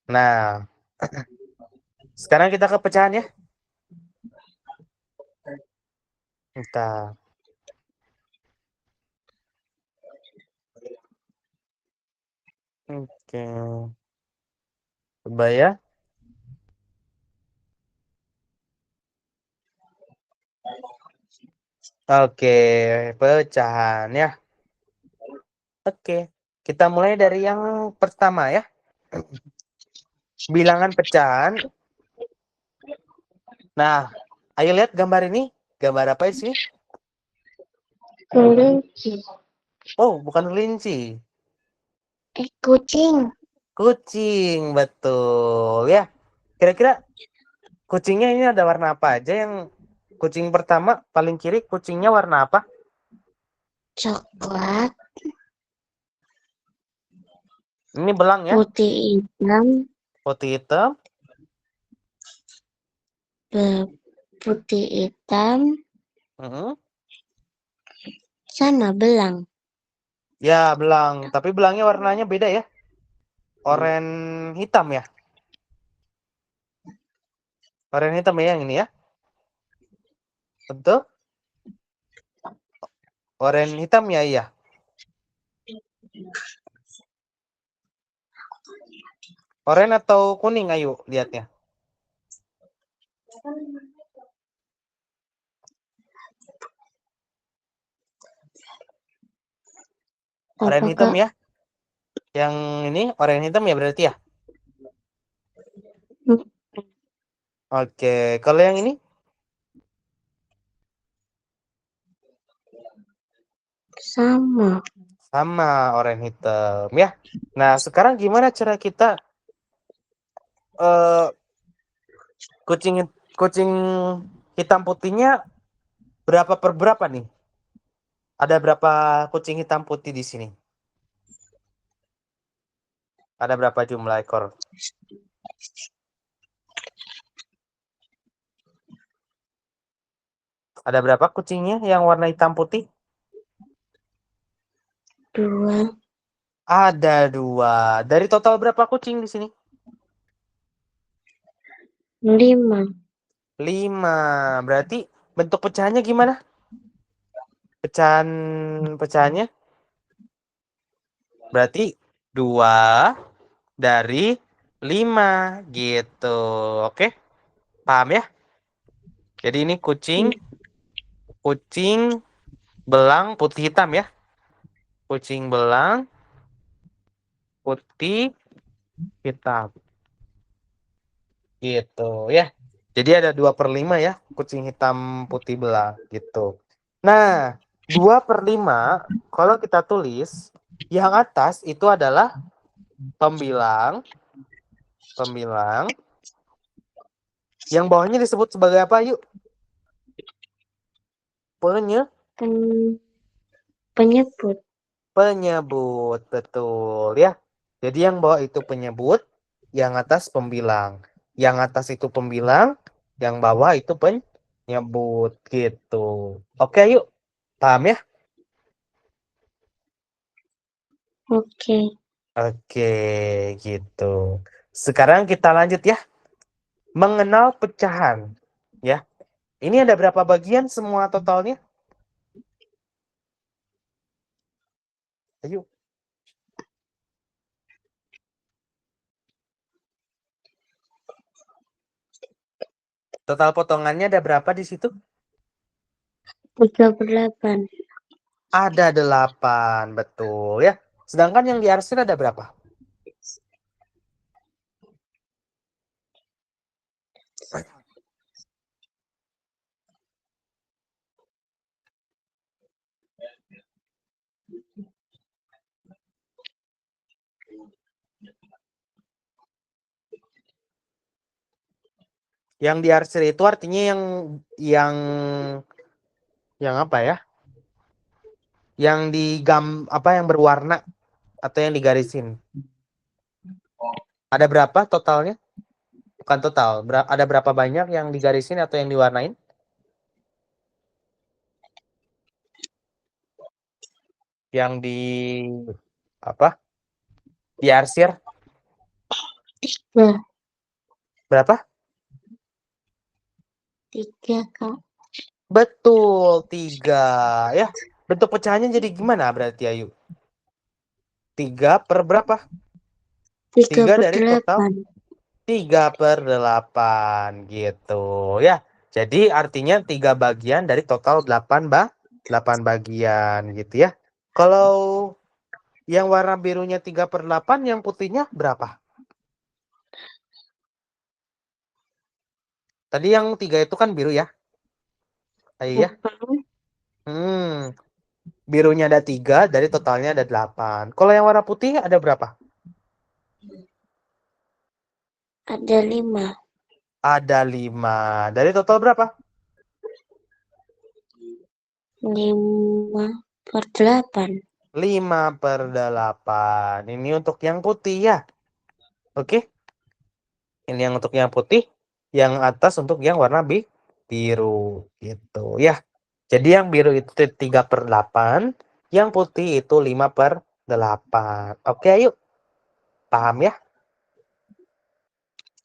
Nah, sekarang kita ke pecahan ya. Kita. Oke. Coba ya. Oke, pecahan ya. Oke, kita mulai dari yang pertama ya. Bilangan pecahan. Nah, ayo lihat gambar ini. Gambar apa sih? Kelinci. Oh, bukan kelinci. Kucing. Kucing, betul ya. Kira-kira kucingnya ini ada warna apa aja? Yang kucing pertama paling kiri, kucingnya warna apa? Coklat. Ini belang ya. Putih hitam. Putih hitam. Putih hitam. Mm-mm. Sana belang. Ya, belang. Tapi belangnya warnanya beda ya. Oranye hitam ya. Oranye hitam ya yang ini ya. Betul? Oranye hitam ya, iya. Oranye atau kuning, ayo lihatnya. Oranye Apa, hitam Kak? ya. Yang ini oranye hitam ya berarti ya. Oke, kalau yang ini Sama. sama oranye hitam ya. Nah, sekarang gimana cara kita eh kucing kucing hitam putihnya berapa per berapa nih? Ada berapa kucing hitam putih di sini? Ada berapa jumlah ekor? Ada berapa kucingnya yang warna hitam putih? 2. Ada 2. Dari total berapa kucing di sini? 5. 5. Berarti bentuk pecahannya gimana? Pecahan pecahannya berarti 2 dari 5 gitu. Oke? Paham ya? Jadi ini kucing belang putih hitam ya. Kucing belang putih hitam. Gitu ya. Jadi ada 2/5 ya, kucing hitam putih belang gitu. Nah, 2/5 kalau kita tulis, yang atas itu adalah pembilang, pembilang. Yang bawahnya disebut sebagai apa, yuk? Pen- penyebut. Penyebut, betul ya. Jadi yang bawah itu penyebut, yang atas pembilang. Yang atas itu pembilang, yang bawah itu penyebut gitu. Oke, yuk. Paham ya? Oke. Oke, gitu. Sekarang kita lanjut ya. Mengenal pecahan. Ya. Ini ada berapa bagian semua totalnya? Ayo. Total potongannya ada berapa di situ? 38. Ada 8, betul ya. Sedangkan yang diarsir ada berapa? Yang diarsir itu artinya yang apa ya? Yang yang berwarna atau yang digarisin. Ada berapa totalnya? Bukan total. Ada berapa banyak yang digarisin atau yang diwarnain? Yang di apa? Diarsir Nah, berapa? 3, Kak. Betul, 3 ya. Bentuk pecahannya jadi gimana berarti, Ayu? 3 per berapa? 3 3 per dari total 8. 3/8 gitu ya. Jadi artinya 3 bagian dari total 8 bagian gitu ya. Kalau yang warna birunya 3/8, yang putihnya berapa? Tadi yang 3 itu kan biru ya. Ayo ya. Birunya ada 3, dari totalnya ada 8. Kalau yang warna putih ada berapa? Ada 5. Ada 5. Dari total berapa? 5 per 8. 5/8. Ini untuk yang putih ya. Oke. Ini yang untuk yang putih. Yang atas untuk yang warna biru. Gitu ya. Jadi yang biru itu 3/8. Yang putih itu 5/8. Oke, yuk. Paham ya?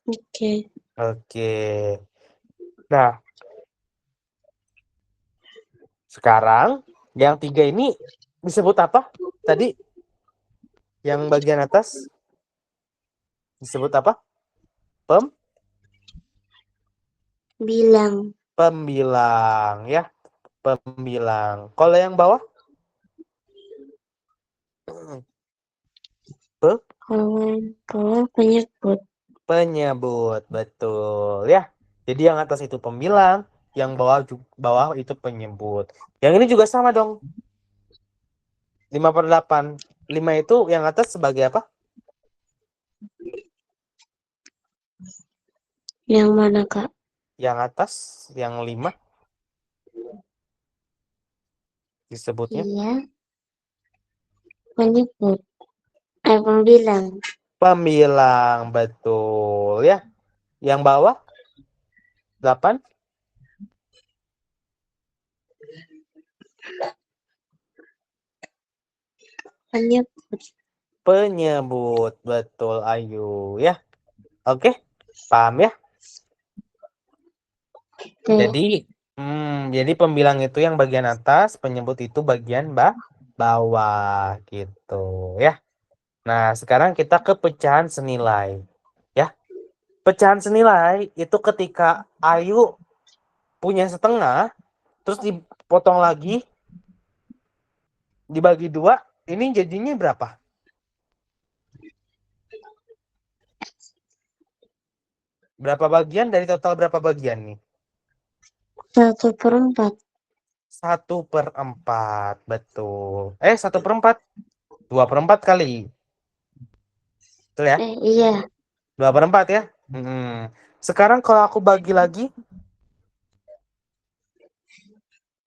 Oke. Oke. Nah, sekarang yang 3 ini disebut apa? Tadi yang bagian atas disebut apa? Bilang. Pembilang ya. Pembilang. Kalau yang bawah? Kalau penyebut. Penyebut, betul ya. Jadi yang atas itu pembilang, yang bawah itu penyebut. Yang ini juga sama dong. 5/8. 5 itu yang atas sebagai apa? Yang mana, Kak? Yang atas, yang 5 disebutnya Iya, penyebut. Pembilang. pembilang, betul ya. Yang bawah 8 Penyebut. penyebut, betul Ayu ya. Oke, paham ya? Oke. Jadi pembilang itu yang bagian atas, penyebut itu bagian bawah gitu ya. Nah, sekarang kita ke pecahan senilai ya. Pecahan senilai itu ketika Ayu punya setengah, terus dipotong lagi, dibagi 2, ini jadinya berapa? Berapa bagian dari total berapa bagian nih? 1/4. 1/4, betul. 1/4. 2/4 kali. Betul ya? Iya. 2/4 ya. Sekarang kalau aku bagi lagi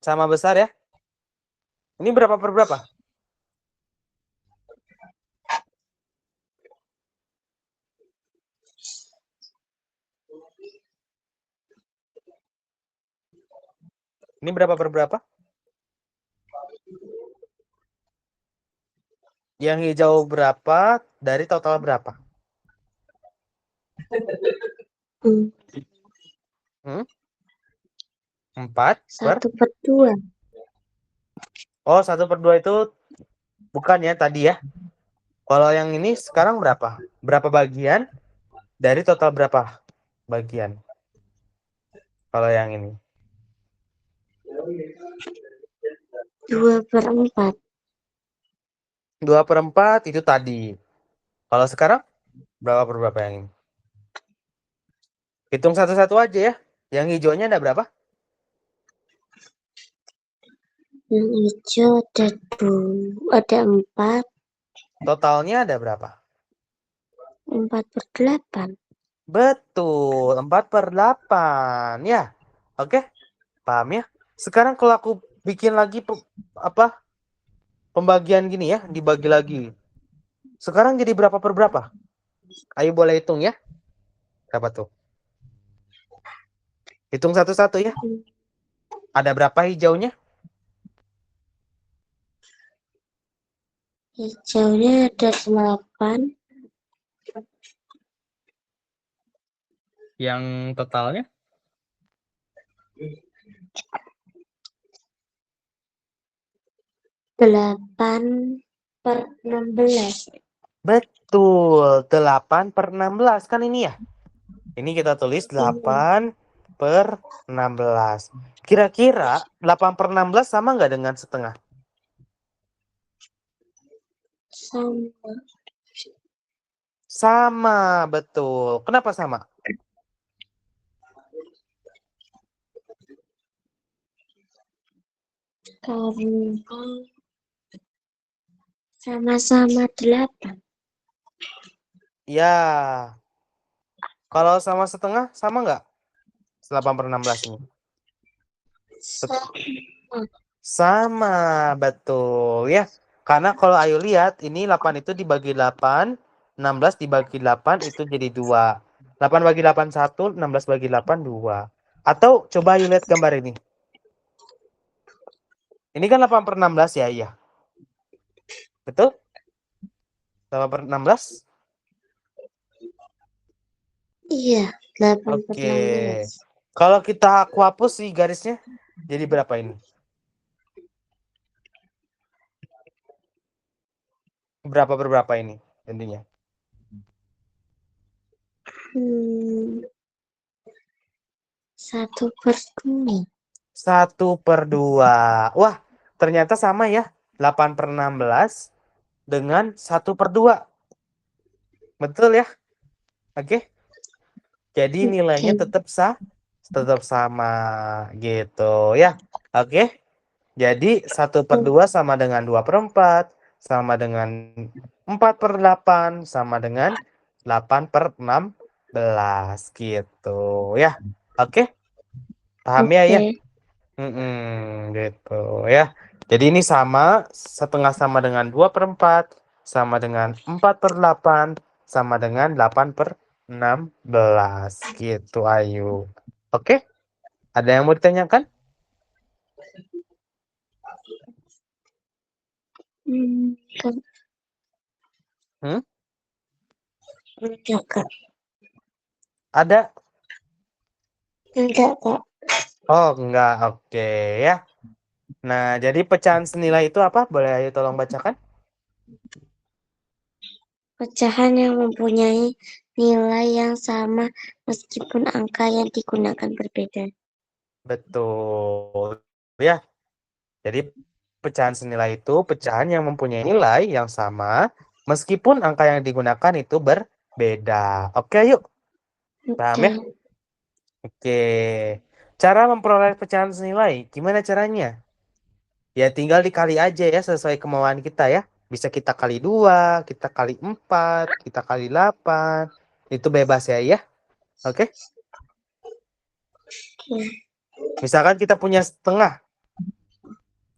sama besar ya. Ini berapa per berapa? Ini berapa per berapa? Yang hijau berapa dari total berapa? Hmm, 4 per? 1/2. Oh, 1/2 itu bukan ya tadi ya. Kalau yang ini sekarang berapa? Berapa bagian dari total berapa bagian? Kalau yang ini 2/4. 2/4 itu tadi. Kalau sekarang berapa per berapa yang ini? Hitung satu-satu aja ya. Yang hijaunya ada berapa? Yang hijau ada 4. Totalnya ada berapa? 4/8. Betul, 4/8 ya. Oke, paham ya. Sekarang kalau aku bikin lagi pembagian gini ya, dibagi lagi. Sekarang jadi berapa per berapa? Ayo boleh hitung ya. Berapa tuh? Hitung satu-satu ya. Ada berapa hijaunya? Hijaunya ada 8. Yang totalnya? 8/16. Betul, 8/16 kan ini ya. Ini kita tulis 8/16. Kira-kira 8/16 sama nggak dengan setengah? Sama. Sama, betul. Kenapa sama? Karena sama-sama 8. Ya, kalau sama setengah, sama nggak? 8/16 ini. Sama, betul ya. Karena kalau Ayu lihat, ini 8 itu dibagi 8, 16 dibagi 8 itu jadi 2. 8 bagi 8, 1, 16 bagi 8, 2. Atau coba Ayu lihat gambar ini. Ini kan 8/16 ya, iya. Betul? 8/16? Iya, Oke. 8/16. Kalau kita aku hapus sih garisnya, jadi berapa ini? Berapa per berapa ini intinya? 1/2. 1/2. Wah, ternyata sama ya. 8/16 dengan 1/2. Betul ya? Oke. Jadi nilainya Oke. tetap sama gitu ya. Oke. Jadi 1/2 sama dengan 2/4, sama dengan 4/8, sama dengan 8/16 gitu ya. Oke. Paham ya ya? Oke. Gitu ya. Jadi ini sama, setengah sama dengan 2/4, sama dengan 4/8, sama dengan 8/16 gitu Ayu. Oke? Ada yang mau ditanyakan? Kak. Hmm? Enggak, Kak. Ada? Enggak, Kak. Oh, enggak. Oke ya. Nah, jadi pecahan senilai itu apa? Boleh Ayu tolong bacakan? Pecahan yang mempunyai nilai yang sama meskipun angka yang digunakan berbeda. Betul. Ya. Jadi pecahan senilai itu pecahan yang mempunyai nilai yang sama meskipun angka yang digunakan itu berbeda. Oke, yuk. Paham Oke. ya? Oke. Cara memperoleh pecahan senilai, gimana caranya? Ya tinggal dikali aja ya sesuai kemauan kita ya. Bisa kita kali 2, kita kali 4, kita kali 8. Itu bebas ya ya. Oke. Oke. Misalkan kita punya setengah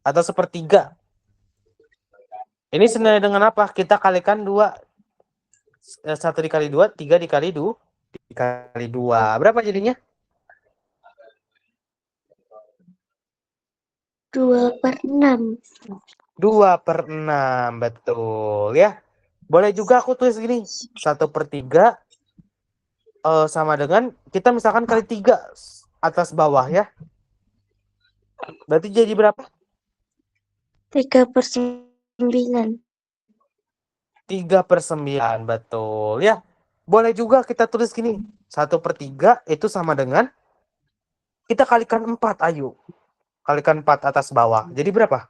atau sepertiga. Ini senilai dengan apa? Kita kalikan 2. 1 dikali 2, 3 dikali 2. Dikali 2. Berapa jadinya? 2/6. 2/6. Betul ya. Boleh juga aku tulis gini. 1/3 sama dengan kita misalkan kali 3 atas bawah ya. Berarti jadi berapa? 3/9. 3/9. Betul ya. Boleh juga kita tulis gini. 1/3 itu sama dengan kita kalikan 4. Ayo. Kalikan 4 atas bawah. Jadi berapa?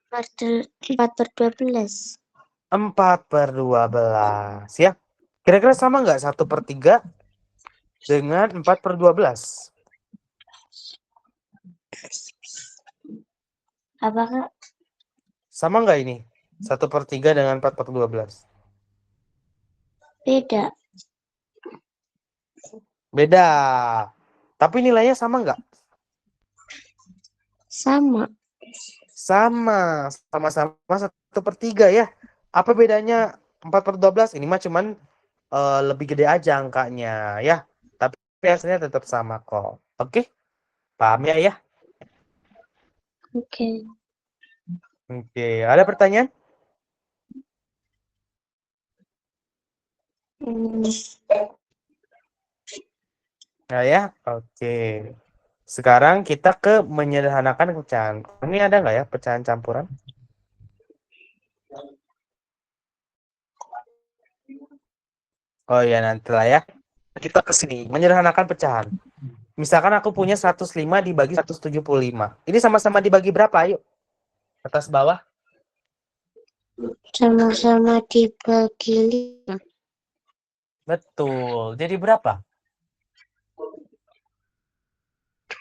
4/12. 4/12 ya. Kira-kira sama nggak 1/3 dengan 4/12? Apa, Kak? Sama nggak ini? 1/3 dengan 4/12? Beda. Beda. Tapi nilainya sama nggak? Sama. Sama-sama 1/3 ya. Apa bedanya 4/12? Ini mah cuman lebih gede aja angkanya ya. Tapi hasilnya tetap sama kok. Oke? Paham ya ya? Oke. Oke, ada pertanyaan? Hmm, Nah ya, oke. Sekarang kita ke menyederhanakan pecahan. Ini ada nggak ya pecahan campuran? Oh iya nanti lah ya. Kita ke sini menyederhanakan pecahan. Misalkan aku punya 105 dibagi 175. Ini sama-sama dibagi berapa? Ayo. Atas bawah. sama-sama dibagi 5. Betul. Jadi berapa?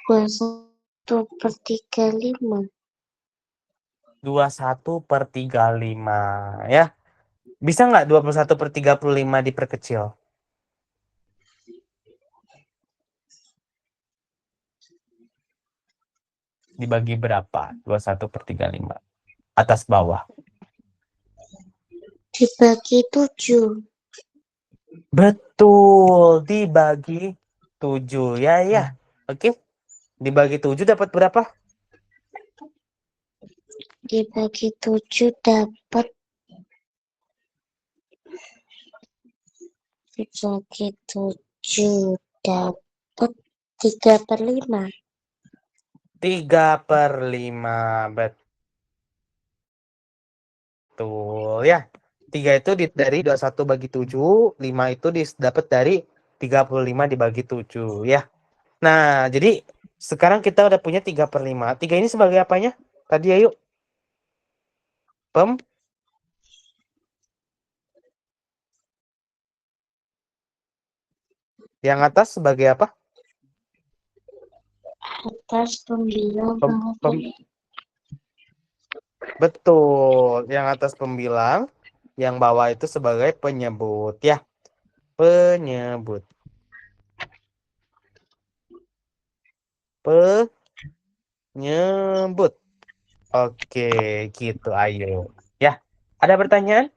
21/35. 21/35 ya. Bisa nggak 21/35 diperkecil? Dibagi berapa? 21/35 atas bawah. Dibagi 7. Betul, dibagi 7 ya ya. Oke. Dibagi 7 dapat berapa? Dibagi 7 dapat. Dibagi 7 dapat 3/5. 3/5. Betul ya. 3 itu dari 21 bagi 7, 5 itu dapat dari 35 dibagi 7 ya. Nah, jadi sekarang kita udah punya 3/5. 3 ini sebagai apanya? Tadi ayo. Pem yang atas sebagai apa? Atas pembilang Pem, pem- betul. Yang atas pembilang, yang bawah itu sebagai penyebut ya. Penyebut. Penyebut. Oke, gitu ayo. Ya. Ada pertanyaan?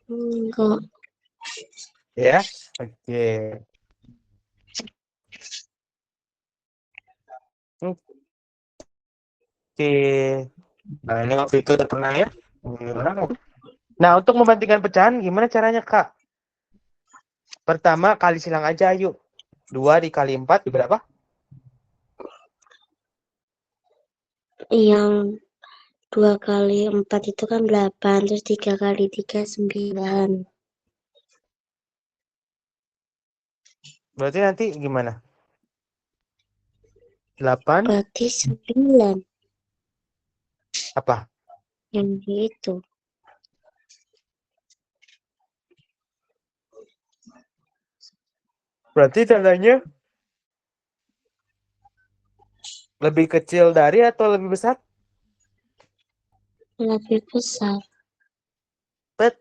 enggak. Ya. Oke. Oke. Nah, ini waktu itu udah pernah ya. Nah, untuk membandingkan pecahan gimana caranya, Kak? Pertama, kali silang aja yuk. 2 dikali 4 berapa? Yang 2 kali 4 itu kan 8, terus 3 kali 3 9. Berarti nanti gimana? 8. Berarti 9. Apa? Yang itu. Berarti tandanya lebih kecil dari atau lebih besar? Lebih besar. Bet,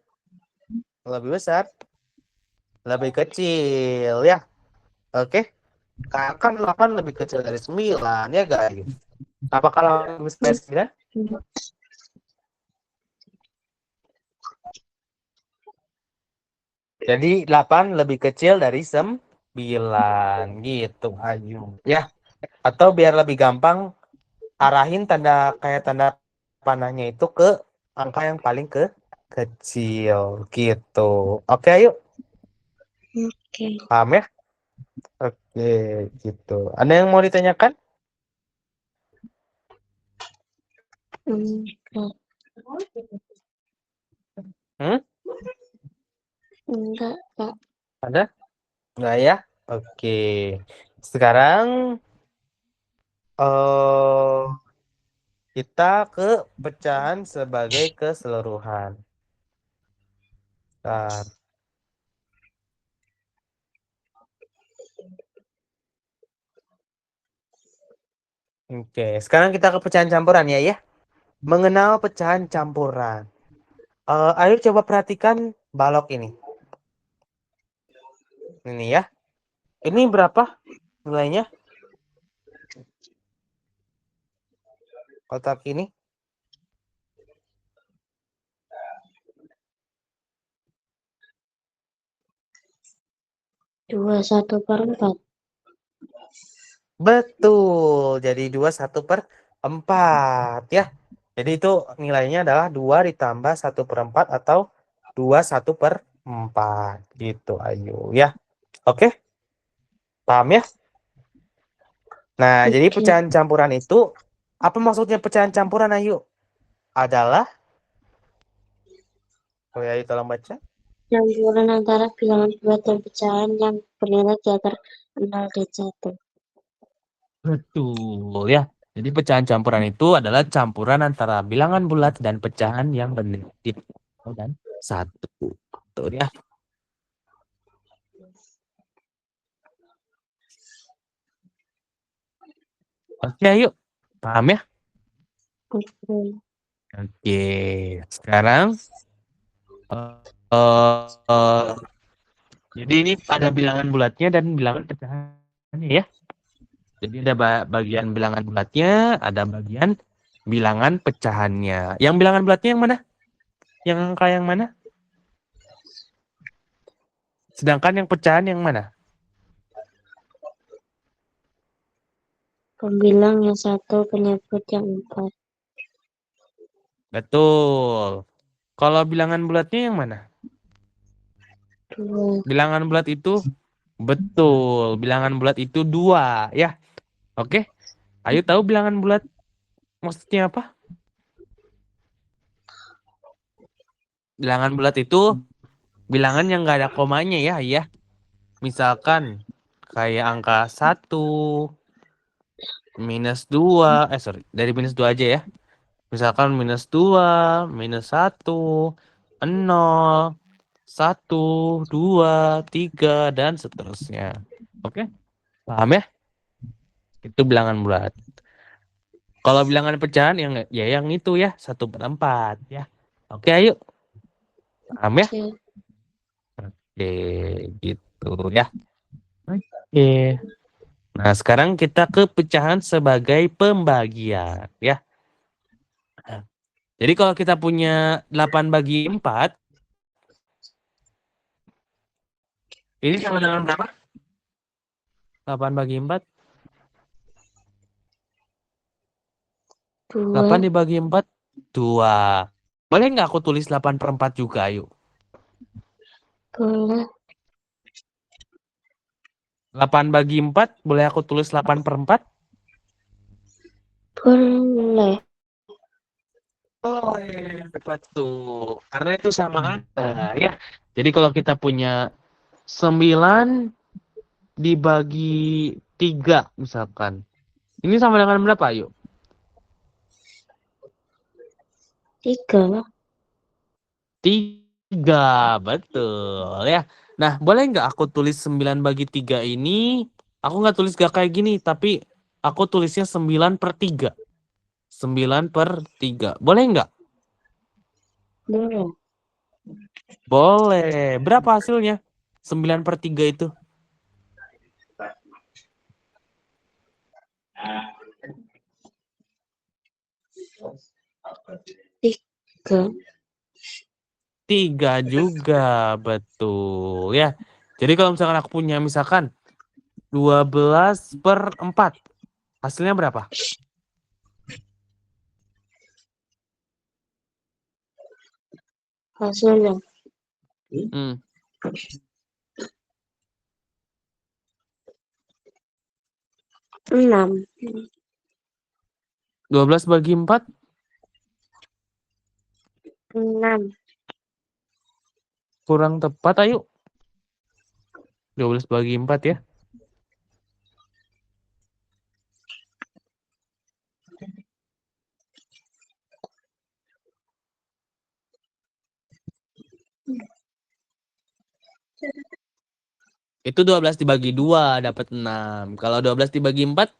lebih besar. Lebih kecil ya. Oke. Karena kan 8 lebih kecil dari 9 ya guys. Apakah 8 lebih besar dari 9? Jadi 8 lebih kecil dari 9 gitu Ayu. Ya, atau biar lebih gampang arahin tanda panahnya itu ke angka yang paling kecil gitu. Oke, ayo. Oke. Paham ya? Oke, gitu. Ada yang mau ditanyakan? Enggak. Hmm? Enggak, Kak. Ada? Enggak ya? Oke. Sekarang kita ke pecahan sebagai keseluruhan. Bentar. Oke, sekarang kita ke pecahan campuran ya. Mengenal pecahan campuran. Ayo coba perhatikan balok ini. Ini ya. Ini berapa nilainya? Kotak ini. 21/4. Betul. Jadi 21/4 ya. Jadi itu nilainya adalah 2 ditambah 1/4 atau 21/4 gitu Ayu ya. Oke? Paham ya? Nah, jadi Oke. pecahan campuran itu apa maksudnya pecahan campuran Ayu? Adalah ya tolong baca. Campuran antara bilangan bulat dan pecahan yang bernilai di antara 0 dan 1. Betul ya. Jadi pecahan campuran itu adalah campuran antara bilangan bulat dan pecahan yang bernilai 0 dan 1. Betul ya. Oke, yuk. Paham ya? Oke. Oke. Sekarang eh eh, eh, jadi ini ada bilangan bulatnya dan bilangan pecahannya ya. Jadi ada bagian bilangan bulatnya, ada bagian bilangan pecahannya. Yang bilangan bulatnya yang mana? Yang angka yang mana? Sedangkan yang pecahan yang mana? Pembilang yang 1, penyebut yang 4. Betul. Kalau bilangan bulatnya yang mana? 2. Bilangan bulat itu betul. Bilangan bulat itu 2 ya. Oke. Ayo tahu bilangan bulat maksudnya apa? Bilangan bulat itu bilangan yang nggak ada komanya ya, ya. Misalkan kayak angka 1, -2, sorry, dari -2 aja ya. Misalkan -2, -1, 0, 1, 2, 3, dan seterusnya. Oke? Paham ya? Itu bilangan bulat. Kalau bilangan pecahan yang ya yang itu ya 1/4 ya. Oke, ayo. Paham ya? Oke. Oke, gitu ya. Oke. Nah, sekarang kita ke pecahan sebagai pembagian ya. Jadi kalau kita punya 8/4, ini sama dengan berapa? 8/4? 8 2. dibagi 4? 2. Boleh nggak aku tulis 8/4 juga, yuk? Boleh. 8/4, boleh aku tulis 8/4? Boleh. Oh, betul. Karena itu sama angka, ya. Jadi kalau kita punya 9 dibagi 3, misalkan. Ini sama dengan berapa, yuk? 3. 3, betul ya. Nah, boleh nggak aku tulis 9 bagi 3 ini? Aku nggak tulis gak kayak gini, tapi aku tulisnya 9/3. 9/3. Boleh nggak? Boleh. Boleh. Berapa hasilnya? 9/3 itu. 3. 3 juga, betul ya. Jadi kalau misalkan aku punya misalkan 12/4, hasilnya berapa? Hasilnya Hmm. 6. 12 bagi 4, 6. kurang tepat, ayo. 12 bagi 4 ya. Itu 12 dibagi 2 dapat 6. Kalau 12 dibagi 4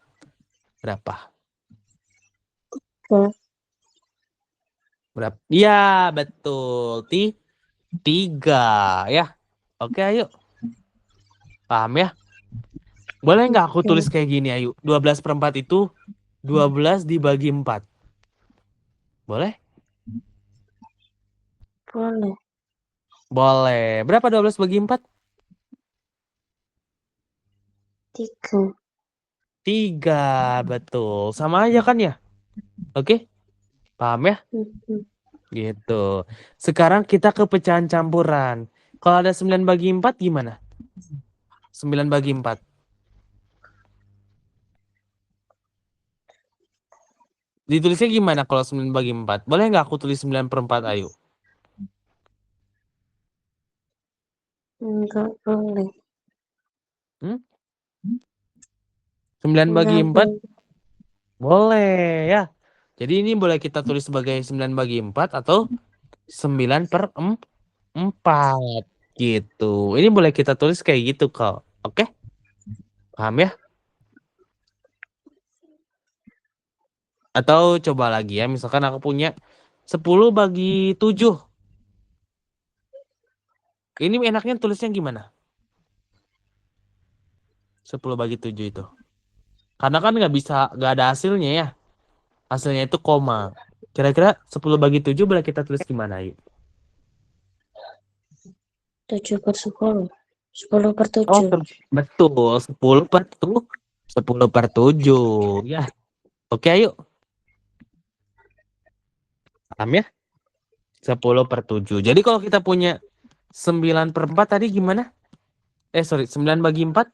berapa? Ke Berapa? Iya, betul. 3 ya. Oke, ayo. Paham ya? Boleh nggak aku tulis kayak gini, ayo? 12/4 itu 12 dibagi 4. Boleh? Boleh. Boleh. Berapa 12 bagi 4? 3. 3, betul. Sama aja kan ya? Oke? Paham ya? Gitu. Sekarang kita ke pecahan campuran. Kalau ada 9 bagi 4 gimana? 9 bagi 4. Ditulisnya gimana kalau 9 bagi 4? Boleh nggak aku tulis 9/4, ayo? Enggak boleh. 9 bagi Enggak 4? boleh. Boleh ya. Jadi ini boleh kita tulis sebagai 9 bagi 4 atau 9/4 gitu. Ini boleh kita tulis kayak gitu kok. Oke? Paham ya? Atau coba lagi ya, misalkan aku punya 10 bagi 7. Ini enaknya tulisnya gimana? 10 bagi 7 itu. Karena kan nggak ada hasilnya ya. Hasilnya itu koma. Kira-kira 10 bagi 7 boleh kita tulis gimana, yuk? 7/10. 10 per Oh, 7. betul. 10/7. Ya, oke, ayo. Paham ya? 10/7. Jadi kalau kita punya 9/4 tadi gimana? Sorry, 9 bagi 4.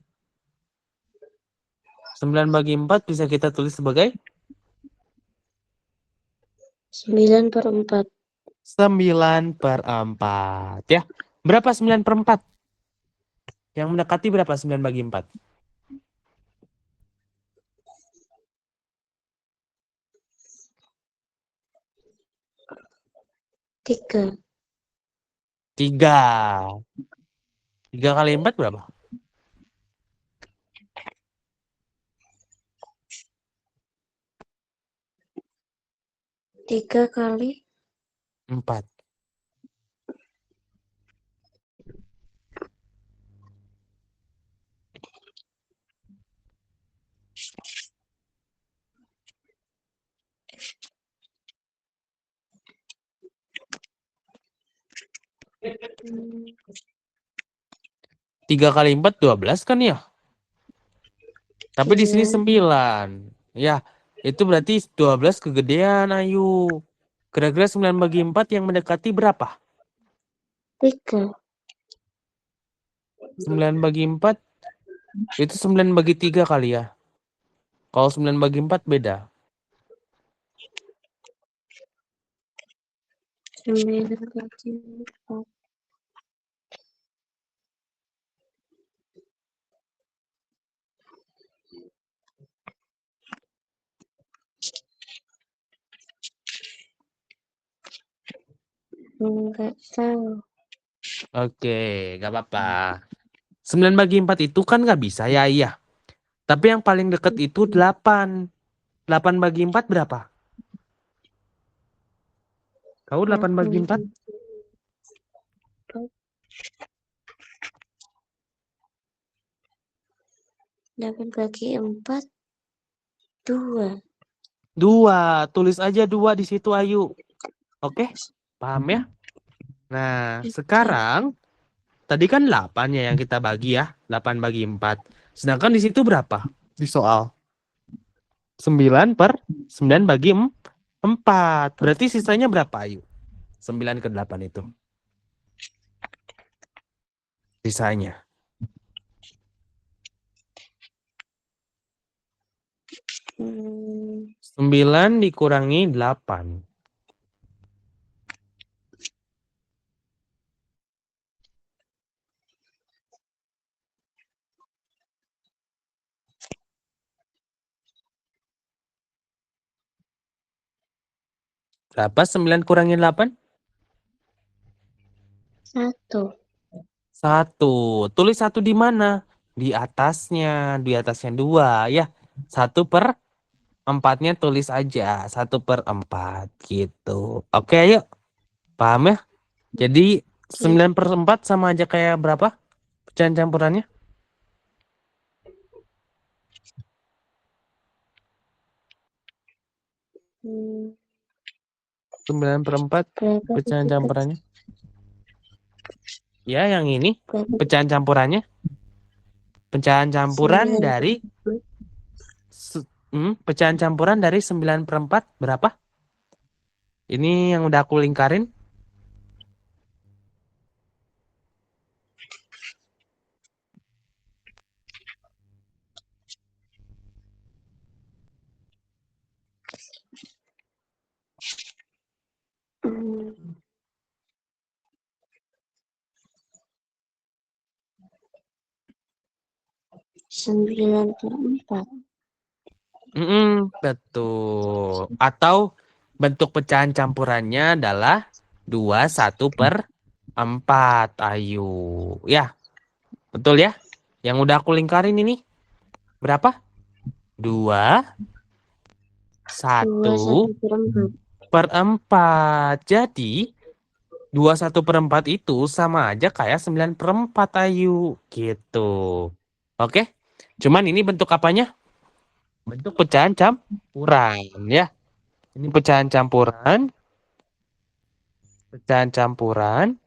9 bagi 4 bisa kita tulis sebagai 9/4. 9/4 ya. Berapa 9/4? Yang mendekati berapa 9 bagi 4? 3. 3. 3 kali 4 berapa? 3 kali 4. 3 kali 4 12 kan ya? Tapi di sini 9. Ya, itu berarti 12 kegedean, ayu. Kira-kira 9 bagi 4 yang mendekati berapa? 3. 9 bagi 4 itu 9 bagi 3 kali ya. Kalau 9 bagi 4 beda. 9 bagi 4. Enggak tahu. Oke, gak apa-apa. 9 bagi 4 itu kan nggak bisa ya, iya. Tapi yang paling deket itu 8. 8 bagi 4 berapa? Kau 8 bagi 4? 8 bagi 4, 2. 2. Tulis aja 2 di situ, Ayu. Oke, paham ya? Nah, sekarang tadi kan 8 ya yang kita bagi ya. 8 bagi 4. Sedangkan di situ berapa? Di soal. 9 per 9 bagi 4. Berarti sisanya berapa, Ayu? 9 ke 8 itu. Sisanya. 9 dikurangi 8. Berapa 9 kurangi 8? 1. 1. Tulis 1 di mana? Di atasnya. Di atasnya 2 ya. 1 per 4-nya tulis aja. 1 per 4 gitu. Oke, ayo. Paham ya? Jadi 9 per 4 sama aja kayak berapa? Pecahan campurannya? 9 per 4 pecahan campurannya. Ya, yang ini. Pecahan campurannya. Pecahan campuran dari pecahan campuran dari 9 per 4 berapa? Ini yang udah aku lingkarin. Sembilan per 4. Betul. Atau bentuk pecahan campurannya adalah 2 1 per 4. Ayo. Ya, betul ya? Yang udah aku lingkarin ini. Berapa? 2 1 per 4. Jadi 2 1 per 4 itu sama aja kayak 9 per 4. Ayo. Gitu. Oke? Cuman ini bentuk apanya? Bentuk pecahan campuran ya. Ini pecahan campuran. Pecahan campuran.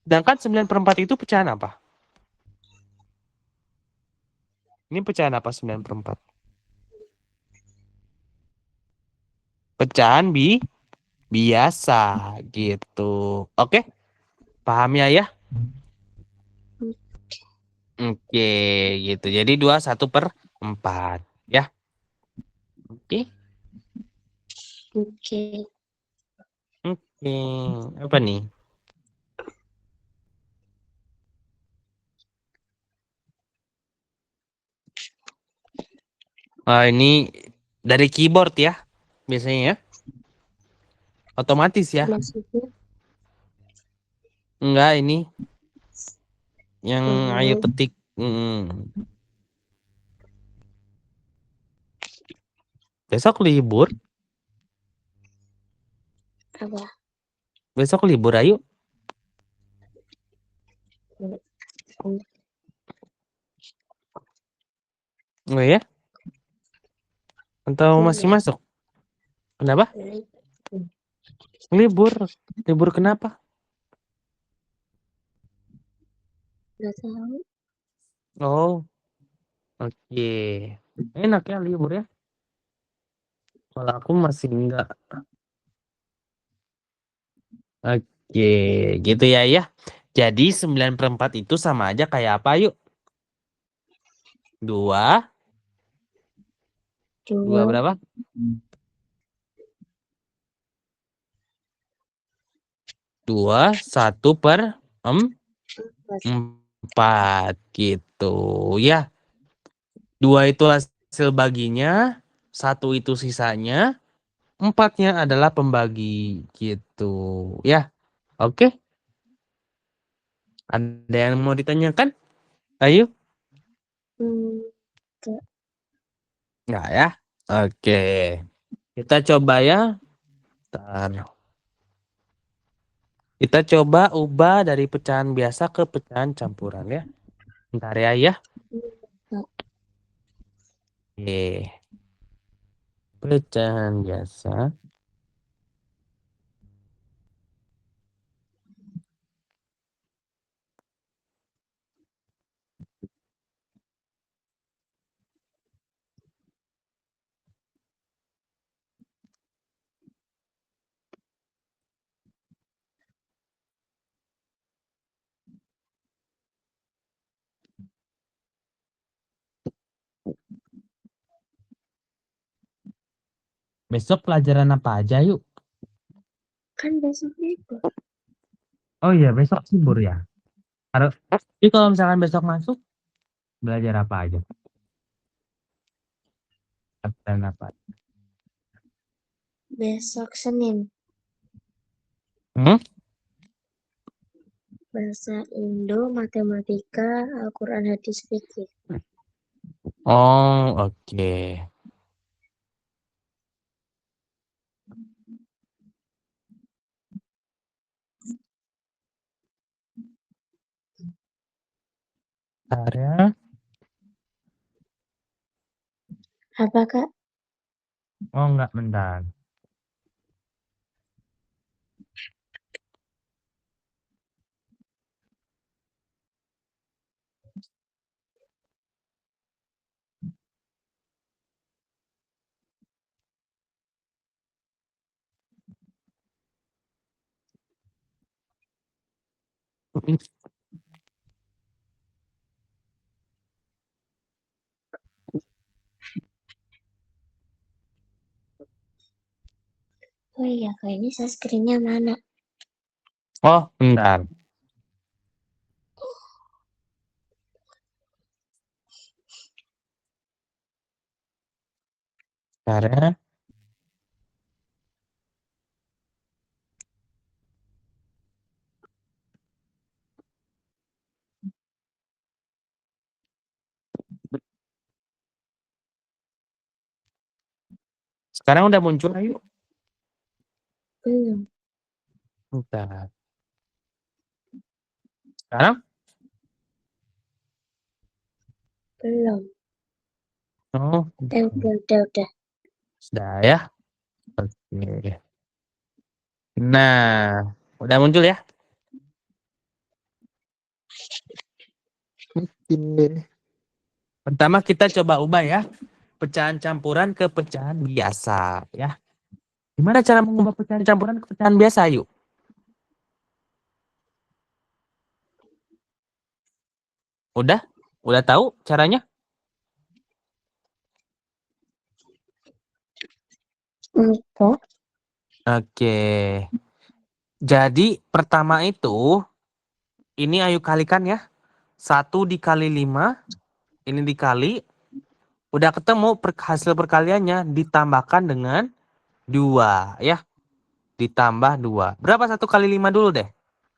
Sedangkan 9 per 4 itu pecahan apa? Ini pecahan apa 9 per 4? Pecahan biasa gitu. Oke? Paham ya ya? Oke gitu. Jadi 2 1 per 4 ya. Oke. Oke. Oke. Apa nih? Ini dari keyboard ya. Biasanya ya. Otomatis ya. Maksudnya Enggak ini yang ayo ketik. Besok libur. apa? Besok libur ayo. Oh ya? Atau masih masuk? Kenapa? Libur. Libur kenapa? Nggak tahu. Oh. Oke. Enak ya libur ya. Kalau aku masih enggak. Oke, gitu ya ya. Jadi 9 per 4 itu sama aja kayak apa yuk? 2. 2 berapa? 2 1 per 4 gitu ya. 2 itu hasil baginya, 1 itu sisanya, 4-nya adalah pembagi gitu ya. Oke? Ada yang mau ditanyakan? Ayo. Hmm, Enggak ya? Oke. Kita coba ya. Bentar. Kita coba ubah dari pecahan biasa ke pecahan campuran ya. Bentar ya, ya. Kak. Oke. Pecahan biasa. Besok pelajaran apa aja yuk? Kan besok libur. Oh iya, besok libur ya. Harus. Jadi kalau misalkan besok masuk, belajar apa aja? Pelajaran apa? Besok Senin. Hmm? Bahasa Indo, matematika, Al-Quran, hadis, fikih. Oh, oke. Bentar ya. Apa, Kak? Oh, enggak, bentar. Oh iya, Kak, ini sunscreen-nya mana? Oh, bentar. Bentar ya. Sekarang udah muncul, ayo. Belum, Bentar. Sekarang? belum. Oh, Udah. sudah ya. Oke. Nah, udah muncul ya? Oke. Pertama kita coba ubah ya. Pecahan campuran ke pecahan biasa ya. Gimana cara mengubah pecahan campuran ke pecahan biasa, yuk? Udah? Udah tahu caranya? Enggak. Oke. Jadi pertama itu, ini ayo kalikan ya. 1 dikali 5, ini dikali. Udah ketemu hasil perkaliannya, ditambahkan dengan 2 ya. Ditambah 2. Berapa 1 kali 5 dulu deh?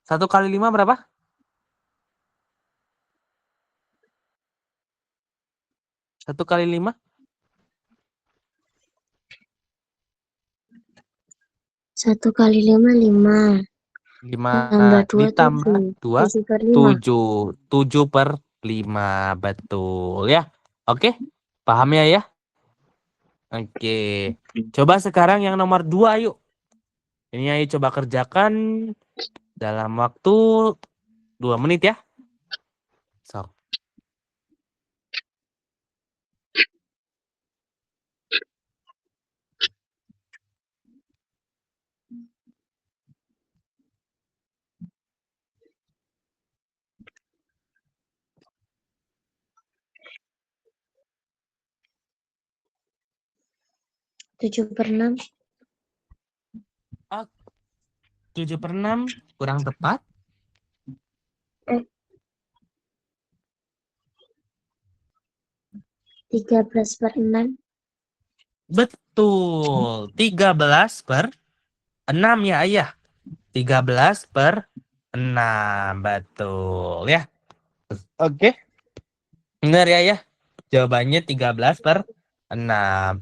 1 kali 5 berapa? 1 kali 5? 1 kali 5, 5. 5 Tambah 2, ditambah 7. 2, 7/5. 7. 7/5, betul ya. Oke, paham ya ya? Oke. Coba sekarang yang nomor 2 yuk. Ini ayo coba kerjakan dalam waktu 2 menit ya. Sok. 7/6. 7/6 kurang tepat. 13/6. Betul. 13/6 ya ayah. 13/6. Betul ya. Oke. Benar ya. Jawabannya 13/6.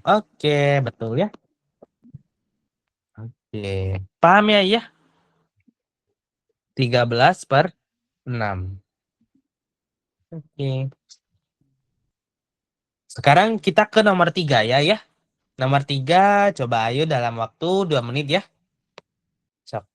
Oke, betul ya. Oke. Paham ya? 13/6. Oke. Sekarang kita ke nomor 3 ya. Nomor 3, coba ayo dalam waktu 2 menit ya. Sok.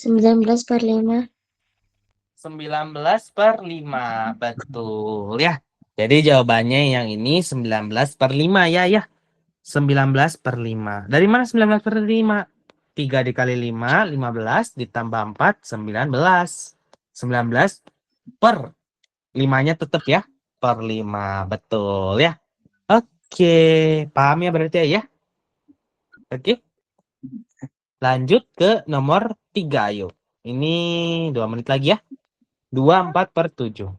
Sembilan belas per 5. 19/5. Betul ya. Jadi jawabannya yang ini 19/5 ya. 19/5. Dari mana 19/5? 3 dikali 5, 15 ditambah 4, 19. 19 per 5-nya tetap ya. Per 5. Betul ya. Oke. Paham ya berarti ya? Oke. Lanjut ke nomor 3 ayo. Ini 2 menit lagi ya. 24/7.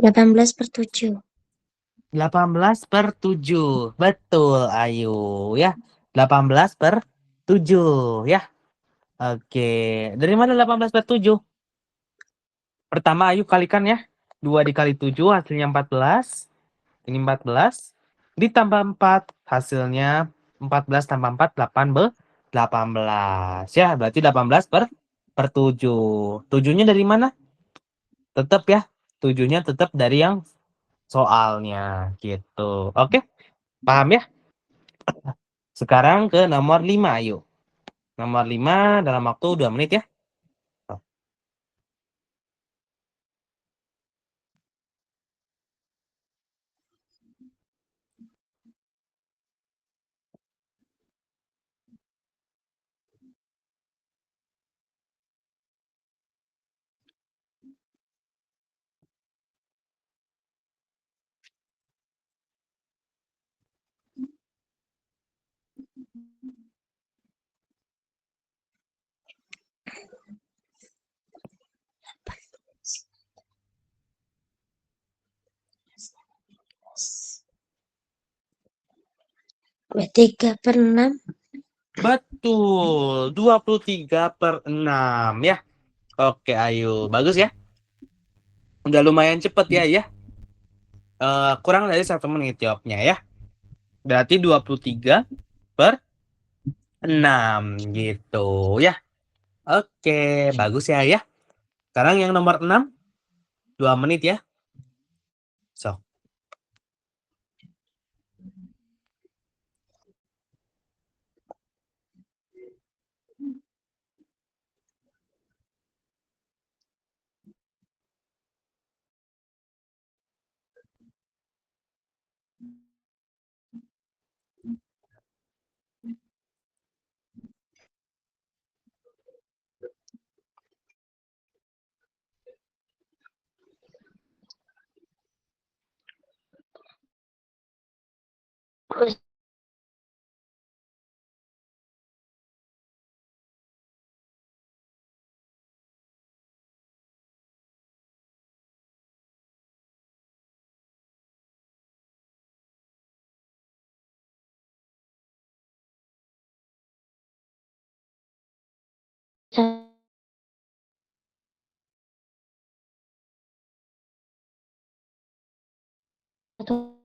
18/7. 18/7. Betul, Ayu ya. 18/7 ya. Oke. Dari mana 18/7? Pertama Ayu kalikan ya. 2 dikali 7 hasilnya 14. Ini 14. Ditambah 4 hasilnya 14 tambah 4 18 ya. Berarti 18 per 7. 7-nya dari mana? Tetap ya. 7-nya tetap dari yang soalnya gitu. Oke. Paham ya? Sekarang ke nomor 5 ayo. Nomor 5 dalam waktu 2 menit ya. 3/6. Betul, 23/6 ya. Oke, ayo. Bagus ya. Udah lumayan cepet ya. Kurang dari 1 menit jawabnya ya. Berarti 23/6 gitu ya. Oke, bagus ya. Sekarang yang nomor 6, 2 menit ya. So. Terus satu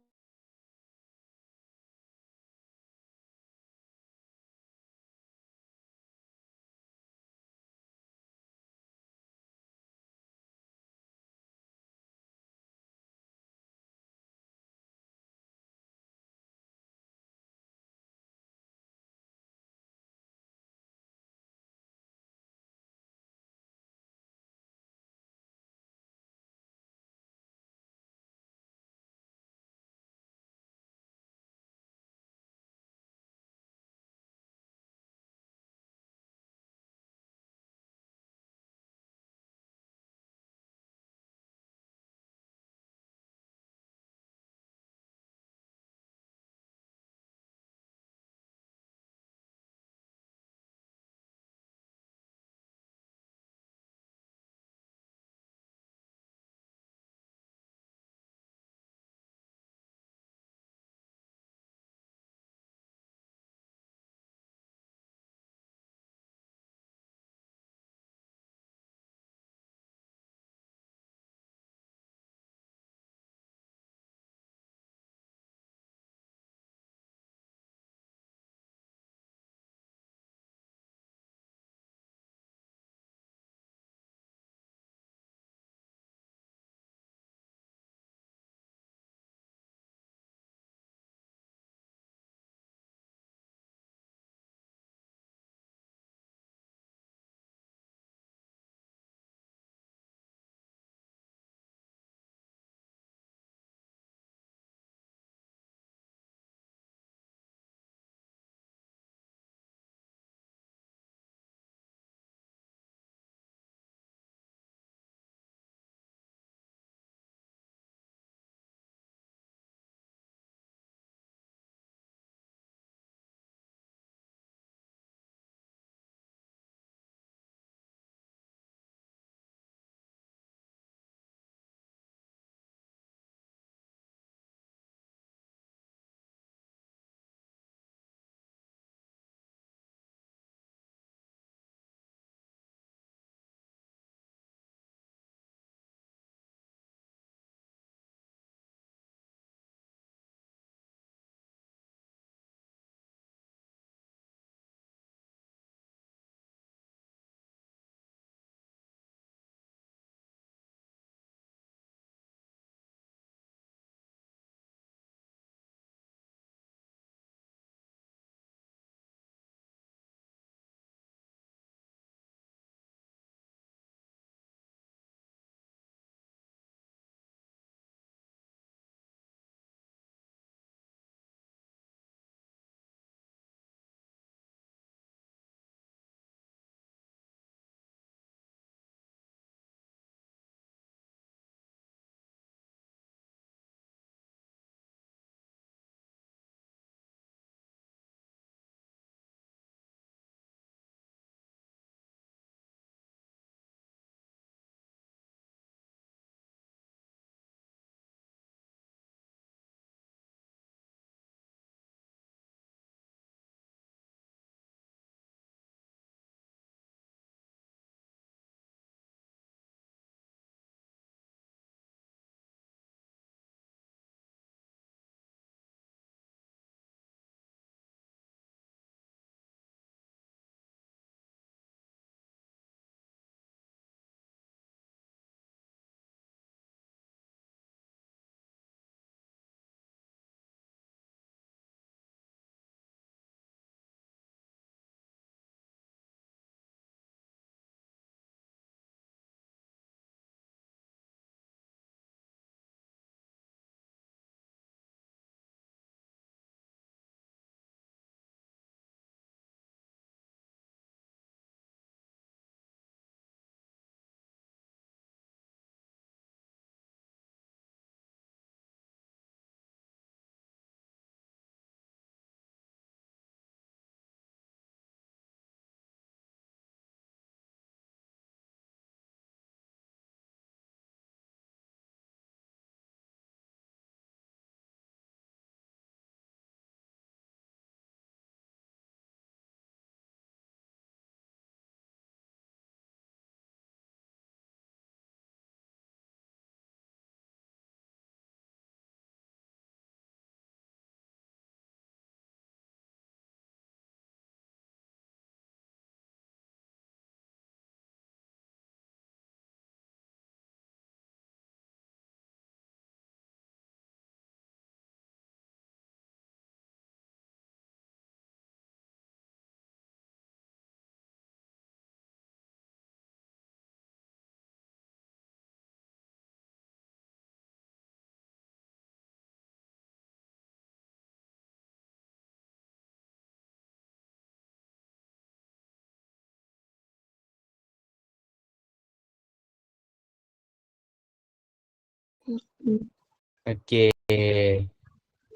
Oke.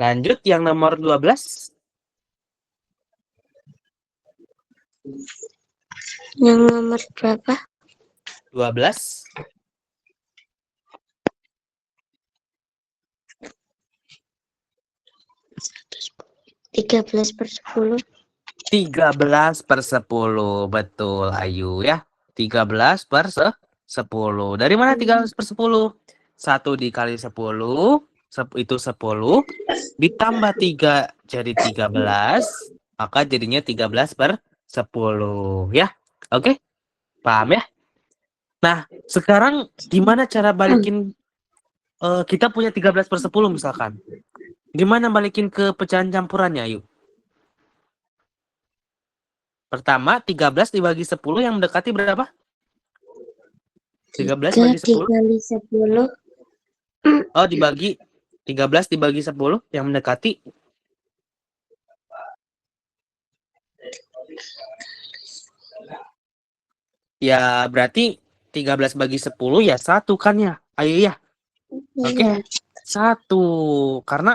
Lanjut yang nomor 12. Yang nomor berapa? 12. 13/10. 13/10. Betul, Ayu ya. 13/10. Dari mana 13/10? 1 dikali 10, itu 10. Ditambah 3 jadi 13. Maka jadinya 13/10 ya. Oke, paham ya? Nah, sekarang gimana cara balikin kita punya 13/10 misalkan. Gimana balikin ke pecahan campurannya, Ayu? Pertama, 13 dibagi 10 yang mendekati berapa? 13 3 bagi 10. dikali 10. Oh, dibagi 13 dibagi 10 yang mendekati. Ya, berarti 13 bagi 10 ya 1 kan ya? Ayo ya. Oke. Iya. 1. Karena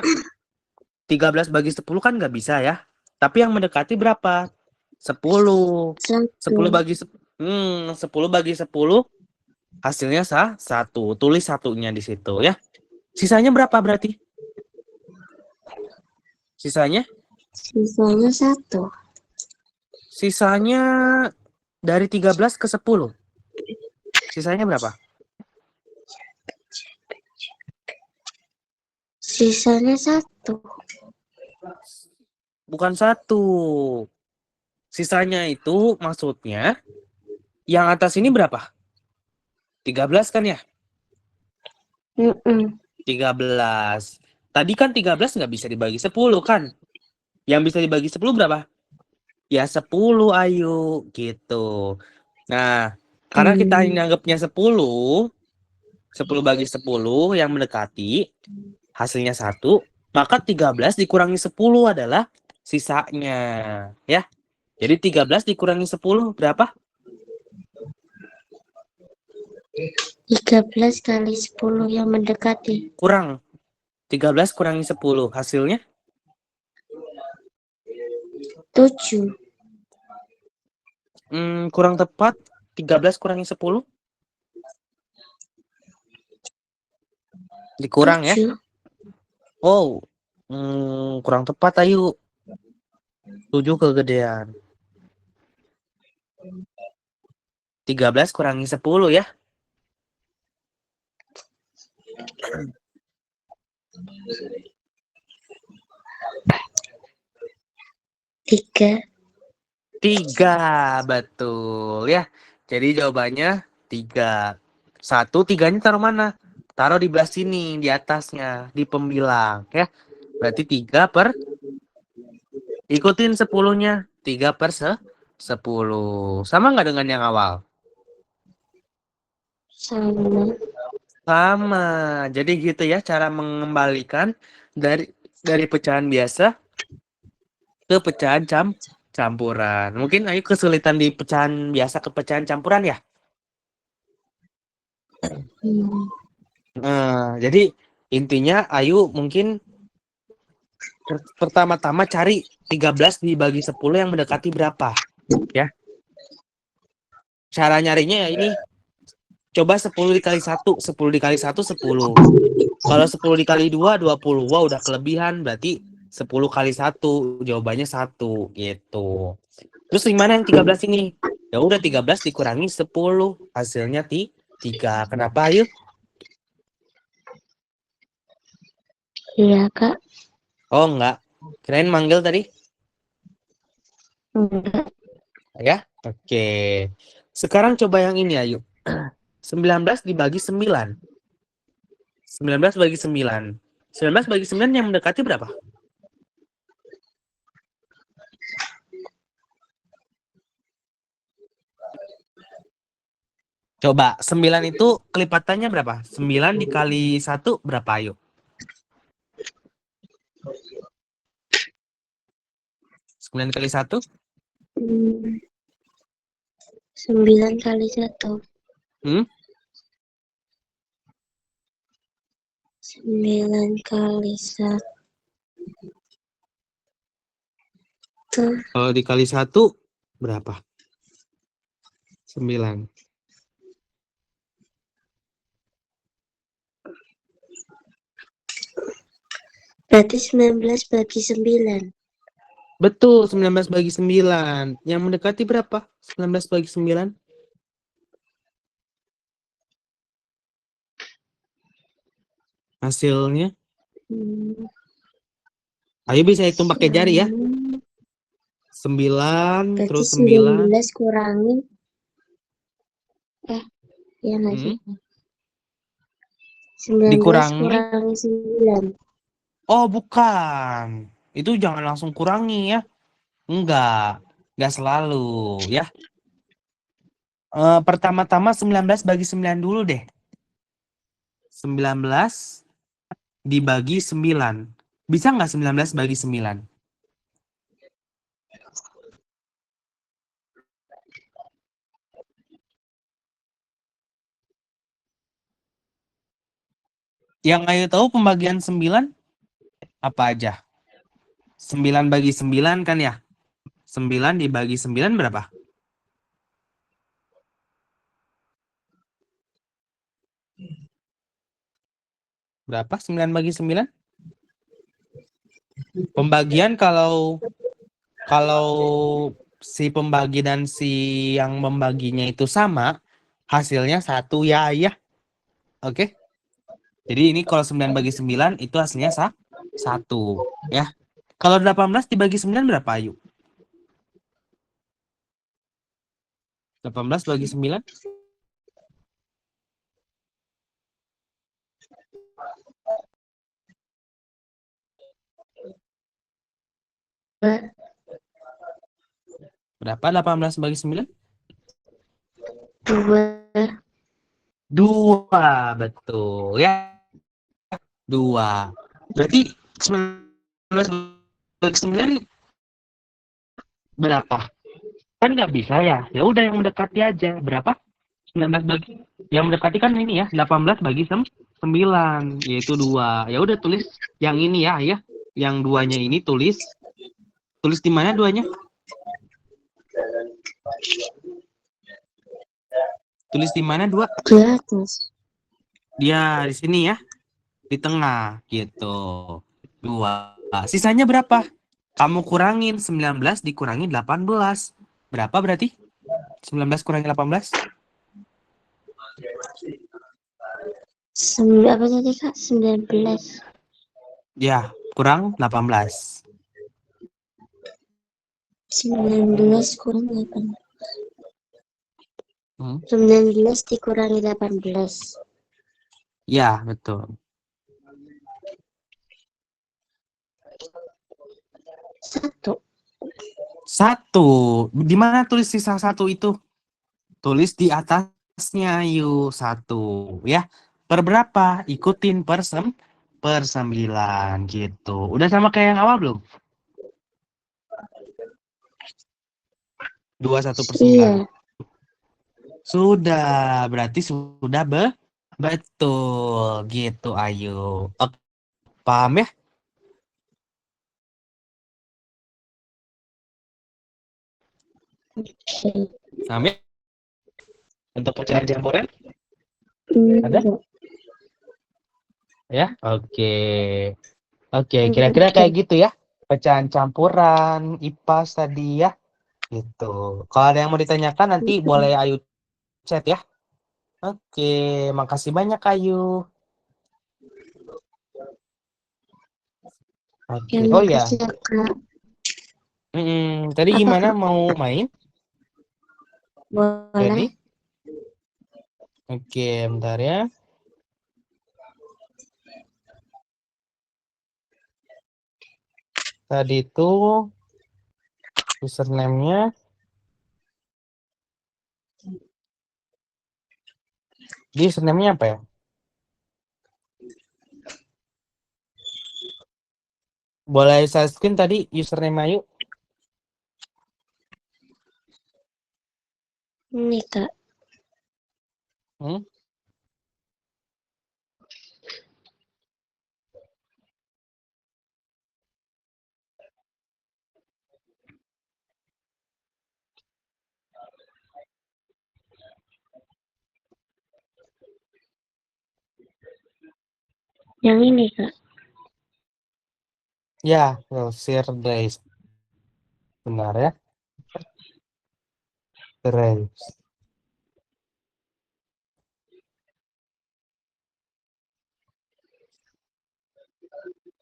13 bagi 10 kan nggak bisa ya. Tapi yang mendekati berapa? 10. 10 1. bagi 10 bagi 10 hasilnya 1. Tulis satunya di situ ya. Sisanya berapa berarti? Sisanya? Sisanya 1. Sisanya dari 13 ke 10. Sisanya berapa? Sisanya 1. Bukan 1. Sisanya itu maksudnya yang atas ini berapa? 13 kan ya? 13. Tadi kan 13 nggak bisa dibagi 10 kan? Yang bisa dibagi 10 berapa? Ya 10, Ayu. Gitu. Nah, karena kita nganggapnya 10 bagi 10 yang mendekati, hasilnya 1, maka 13 dikurangi 10 adalah sisanya. Ya. Jadi 13 dikurangi 10 berapa? 13 kali 10 yang mendekati. Kurang. 13 kurangi 10. Hasilnya? 7. Kurang tepat. 13 kurangi 10. Dikurang ya. 7. Oh. Kurang tepat, Ayu. 7 kegedean. 13 kurangi 10 ya. 3. 3, betul ya. Jadi jawabannya 3. 1, 3-nya taruh mana? Taruh di belah sini, di atasnya, di pembilang ya. Berarti 3 per, ikutin 10-nya. 3/10. Sama nggak dengan yang awal? Sama. Sama. Jadi gitu ya cara mengembalikan dari pecahan biasa ke pecahan campuran. Mungkin Ayu kesulitan di pecahan biasa ke pecahan campuran ya? Nah, jadi intinya Ayu mungkin pertama-tama cari 13 dibagi 10 yang mendekati berapa, ya. Cara nyarinya ya ini, coba 10 dikali 1, 10 dikali 1, 10. Kalau 10 dikali 2, 20. Wah, udah kelebihan, berarti 10 kali 1, jawabannya 1, gitu. Terus gimana yang 13 ini? Ya udah 13 dikurangi 10, hasilnya 3. Kenapa, Ayu? Iya, Kak. Oh, enggak. Kirain manggil tadi. Enggak. Ya, oke. Sekarang coba yang ini, Ayu. 19 dibagi 9. 19 bagi 9. 19 bagi 9 yang mendekati berapa? Coba, 9 itu kelipatannya berapa? 9 dikali 1 berapa, Ayu? 9 kali 1? 9 kali 1. 9 9 kali 1. Kalau dikali 1 berapa? 9. Berarti 19 bagi 9. Betul, 19 bagi 9. Yang mendekati berapa? 19 bagi 9? Hasilnya? Ayo bisa hitung pakai jari ya. 9 Berarti terus 9. 19 kurangi. Ya nggak sih? 19 Dikurangi. kurangi 9. Oh, bukan. Itu jangan langsung kurangi ya. Enggak selalu ya. Pertama-tama 19 bagi 9 dulu deh. 19 dibagi 9. Bisa nggak 19 bagi 9? Yang ayo tahu pembagian 9 apa aja? 9 bagi 9 kan ya? 9 dibagi 9 berapa? Berapa 9 bagi 9? Pembagian kalau si pembagi dan si yang membaginya itu sama, hasilnya 1 ya ayah. Oke? Jadi ini kalau 9 bagi 9 itu hasilnya 1 ya. Kalau 18 dibagi 9 berapa Ayu? 18 bagi 9? Berapa 18 bagi 9? 2. 2, betul ya. 2. Berarti 19 bagi 9 berapa? Kan nggak bisa ya. Ya udah yang mendekati aja. Berapa? 19 bagi. Yang mendekati kan ini ya, 18 bagi 9, yaitu 2. Ya udah tulis yang ini ya, ya. Yang duanya ini tulis. Tulis di mana duanya? Tulis di mana 2? Di atas. Dia di sini ya. Di tengah gitu. 2. Sisanya berapa? Kamu kurangin 19 dikurangi 18. Berapa berarti? 19 kurangi 18? Apa tadi Kak? 19. Ya, kurang 18. 19 kurang 8. 19 dikurangi 18. Ya, betul. 1. 1. Di mana tulis sisa 1 itu? Tulis di atasnya yuk 1 ya. Per berapa? Ikutin per 9 gitu. Udah sama kayak yang awal belum? 21/9. Iya. Sudah, berarti sudah betul gitu Ayu. Oke, paham ya? Paham ya? Untuk pecahan campuran? Ada? Ya? Oke. Oke, kira-kira kayak gitu ya. Pecahan campuran, IPAS tadi ya. Gitu. Kalau ada yang mau ditanyakan nanti boleh Ayu chat ya. Oke, makasih banyak Ayu. Ya, Oke, oh ya. makasih ya, Kak. Tadi Apa, gimana Kak? mau main? Boleh. Jadi? Oke, bentar ya. Tadi itu username-nya di username-nya apa ya? Boleh saya screen tadi username Ayu? Ini, Kak. Hmm? Yang ini, Kak. Ya, Wilshire Blaze. Benar ya. Grace.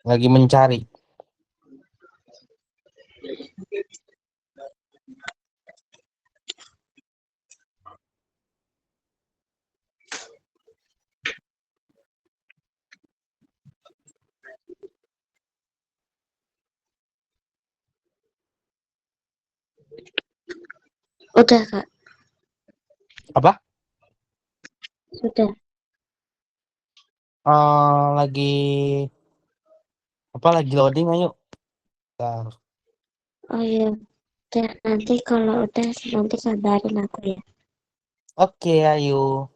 Lagi mencari. Udah, Kak. Apa? Sudah. Lagi apa lagi loading, ayo. Bentar. Oh iya. Udah, nanti kalau udah nanti kabarin aku ya. Oke, ayo.